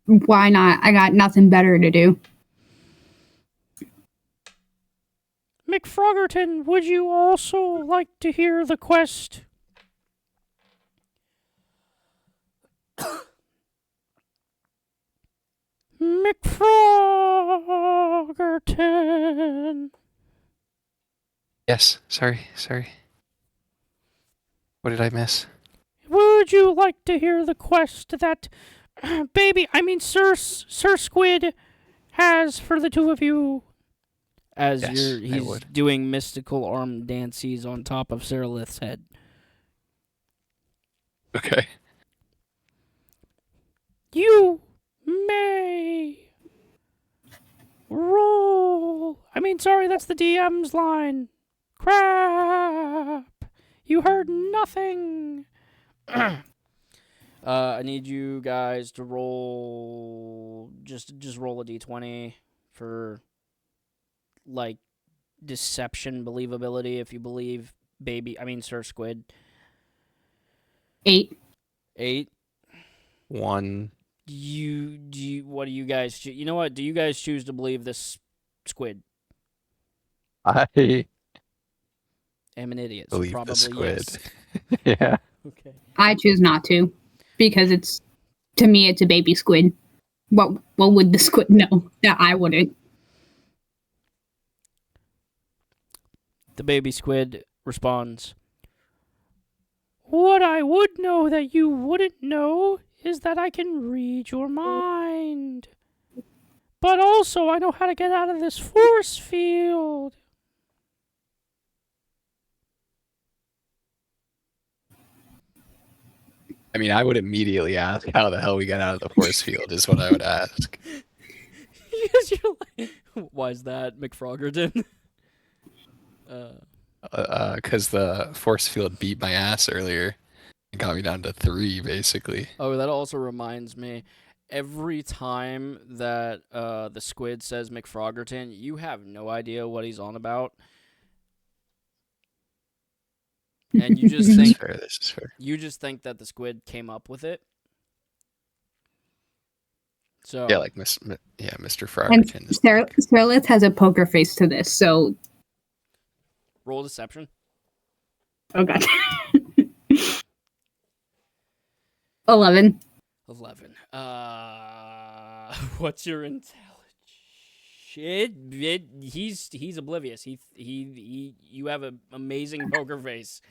Why not? I got nothing better to do.
McFroggerton, would you also like to hear the quest? McFroggerton.
Yes. Sorry. What did I miss?
Would you like to hear the quest that Sir Squid has for the two of you? As
Yes, I
he's
would.
doing mystical arm dances on top of Sarilith's head.
Okay.
You may roll. That's the DM's line. Crap. You heard nothing. I need you guys to roll just roll a d20 for like deception believability if you believe Sir Squid.
8.
8.
1.
What do you guys you know what? Do you guys choose to believe this squid?
I
I'm an idiot, so
believe
probably
the squid.
yes.
Yeah.
Okay.
I choose not to, because to me it's a baby squid. What would the squid know that I wouldn't?
The baby squid responds, What I would know that you wouldn't know is that I can read your mind. But also, I know how to get out of this force field.
I would immediately ask how the hell we got out of the force field is what I would ask.
Because you're like, why is that, McFroggerton?
Because the force field beat my ass earlier. It got me down to 3, basically.
Oh, that also reminds me. Every time that the squid says McFroggerton, you have no idea what he's on about. And you just
This is
think
fair. This is fair.
that the squid came up with it. So
Yeah, like Mr.
And
Froggerton is
Sarah,
like,
Sarah has a poker face to this, so
roll deception.
oh god. 11.
11. What's your intelligence? He's oblivious. You have an amazing poker face.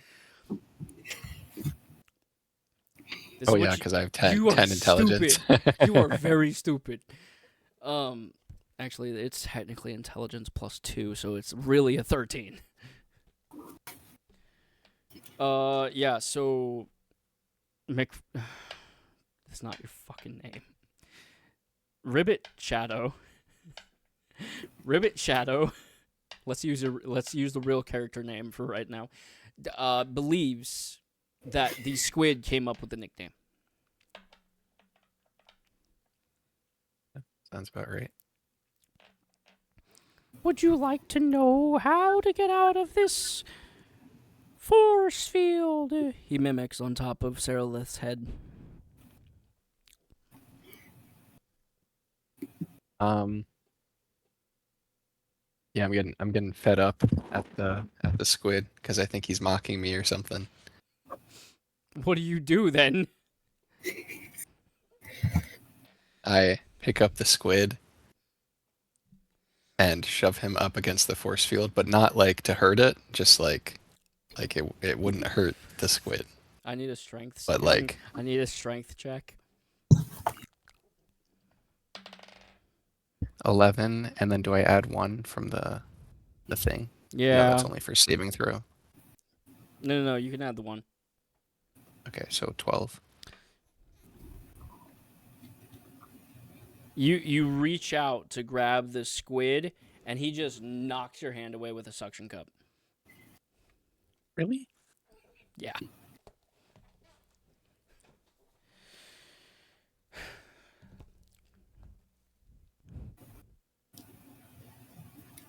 This
oh
is what
yeah,
you-
because I have
you are
10 intelligence.
stupid. You are very stupid. Actually, it's technically intelligence plus 2, so it's really a 13. Yeah. So, that's not your fucking name. Ribbit Shadow. Ribbit Shadow. Let's use the real character name for right now. Believes that the squid came up with the nickname.
Sounds about right.
Would you like to know how to get out of this force field? He mimics on top of Saralith's head.
Yeah, I'm getting fed up at the squid because I think he's mocking me or something.
What do you do then?
I pick up the squid and shove him up against the force field, but not like to hurt it, just like it wouldn't hurt the squid.
I need a strength.
But like
I need a strength check.
11, and then do I add 1 from the thing?
Yeah.
No, that's only for saving throw.
No. You can add the 1.
Okay, so 12.
You reach out to grab the squid, and he just knocks your hand away with a suction cup.
Really?
Yeah.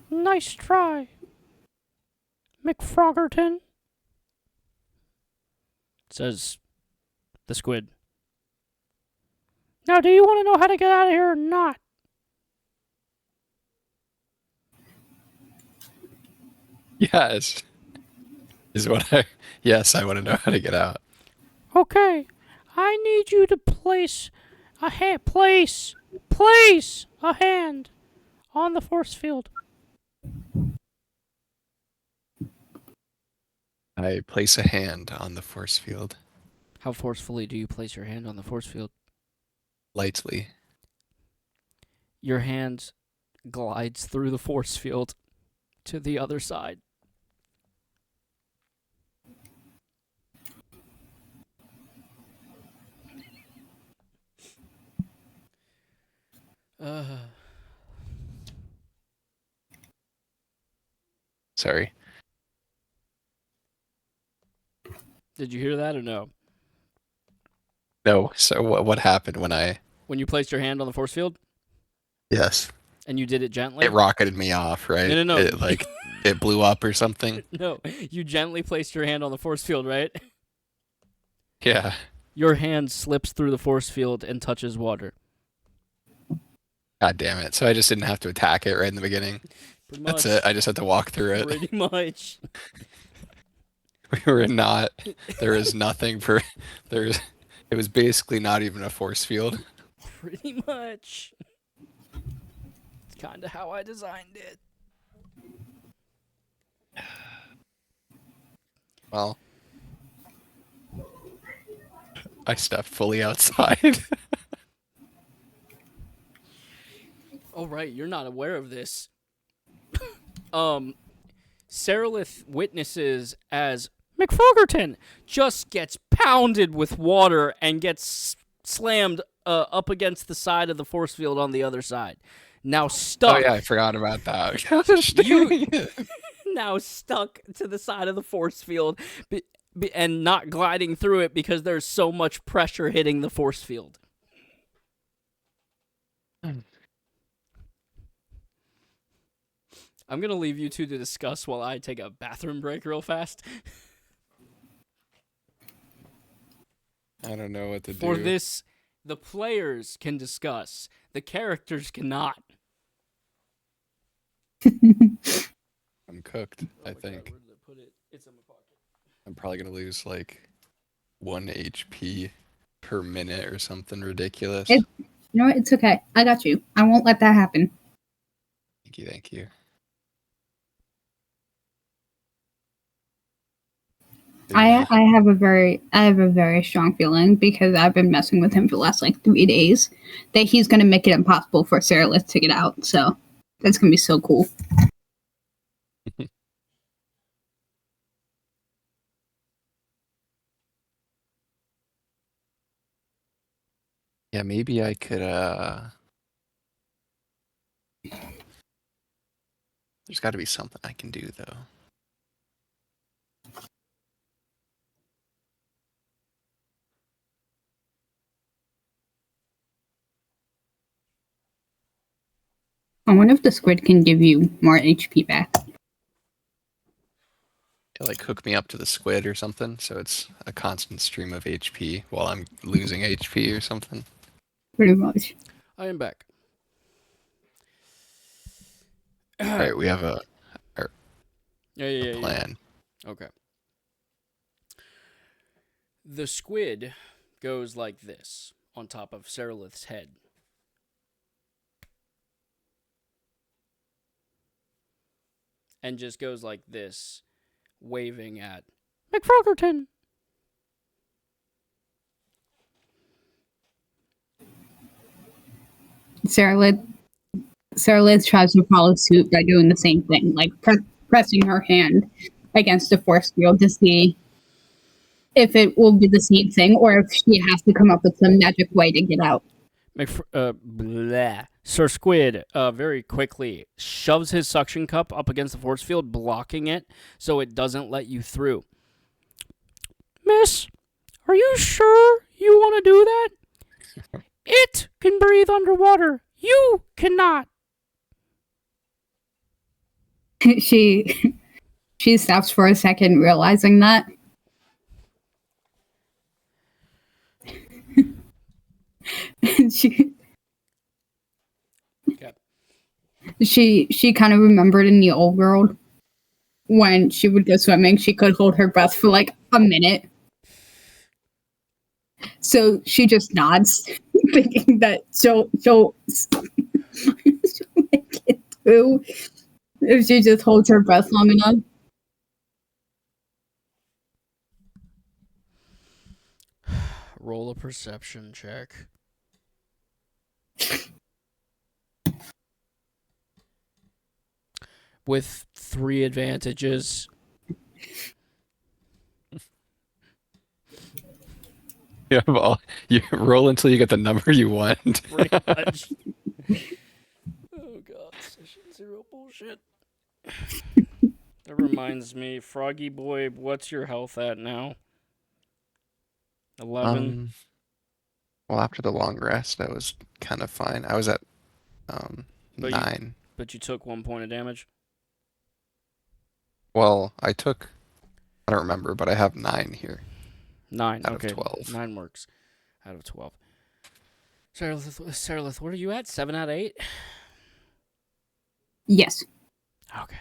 Nice try, McFroggerton, says the squid. Now, do you want to know how to get out of here or not?
Yes. Yes, I want to know how to get out.
Okay, I need you to place a hand on the force field.
I place a hand on the force field
How forcefully do you place your hand on the force field?
lightly.
Your hand glides through the force field to the other side.
Sorry.
Did you hear that or no?
No. So what happened
When you placed your hand on the force field
Yes.
and you did it gently?
It rocketed me off, right?
No.
It blew up or something.
No, you gently placed your hand on the force field, right?
Yeah.
Your hand slips through the force field and touches water.
God damn it. So I just didn't have to attack it right in the beginning.
Pretty much.
That's it. I just had to walk through it.
Pretty much.
We were not. There is nothing for. It was basically not even a force field.
Pretty much. It's kind of how I designed it.
Well, I stepped fully outside.
Oh, right, you're not aware of this. Saralith witnesses as McFroggerton just gets pounded with water and gets slammed up against the side of the force field on the other side. Now stuck.
Oh yeah, I forgot about that.
Now stuck to the side of the force field and not gliding through it because there's so much pressure hitting the force field. I'm going to leave you two to discuss while I take a bathroom break real fast.
I don't know what to
For
do.
this, the players can discuss. The characters cannot.
I'm cooked, I think.
Where did I put it? It's in my pocket.
I'm probably gonna lose like 1 HP per minute or something ridiculous.
You know what? It's okay. I got you. I won't let that happen.
Thank you, thank you.
I have a very strong feeling because I've been messing with him for the last like 3 days that he's gonna make it impossible for Sarah Liz to get out. So that's gonna be so cool.
Yeah, maybe I could there's gotta be something I can do though.
I wonder if the squid can give you more HP back.
Yeah, like hook me up to the squid or something, so it's a constant stream of HP while I'm losing HP or something.
Pretty much.
I am back.
Alright, we have a
Yeah.
plan.
Okay. The squid goes like this on top of Seralith's head. And just goes like this, waving at McSquiderton.
Sarah Liz tries to follow suit by doing the same thing, like pressing her hand against the force field to see if it will be the same thing or if she has to come up with some magic way to get out.
Sir Squid very quickly shoves his suction cup up against the force field, blocking it so it doesn't let you through. Miss, are you sure you want to do that? It can breathe underwater. You cannot.
She stops for a second, realizing that. She kind of remembered in the old world when she would go swimming, she could hold her breath for like a minute. So she just nods, thinking that she'll make it through if she just holds her breath long enough.
Roll a perception check. With 3 advantages.
You roll until you get the number you want.
Pretty much. Oh god, session 0 bullshit. That reminds me, Froggy Boy, what's your health at now? 11?
Well, after the long rest, I was kind of fine. I was at 9.
But you took 1 point of damage?
Well, I don't remember, but I have 9 here.
9,
out
okay.
of 12.
9 works. Out of 12. Saralith, what are you at? 7 out of 8?
Yes.
Okay.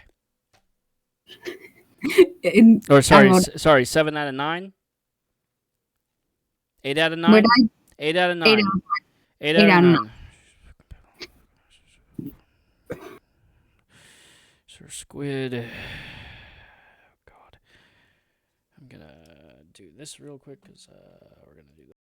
Or
sorry, 7 out of 9? 8 out of 9? 8 out of 9. 8 out of 9. Sir Squid. Oh, God. I'm going to do this real quick because we're going to do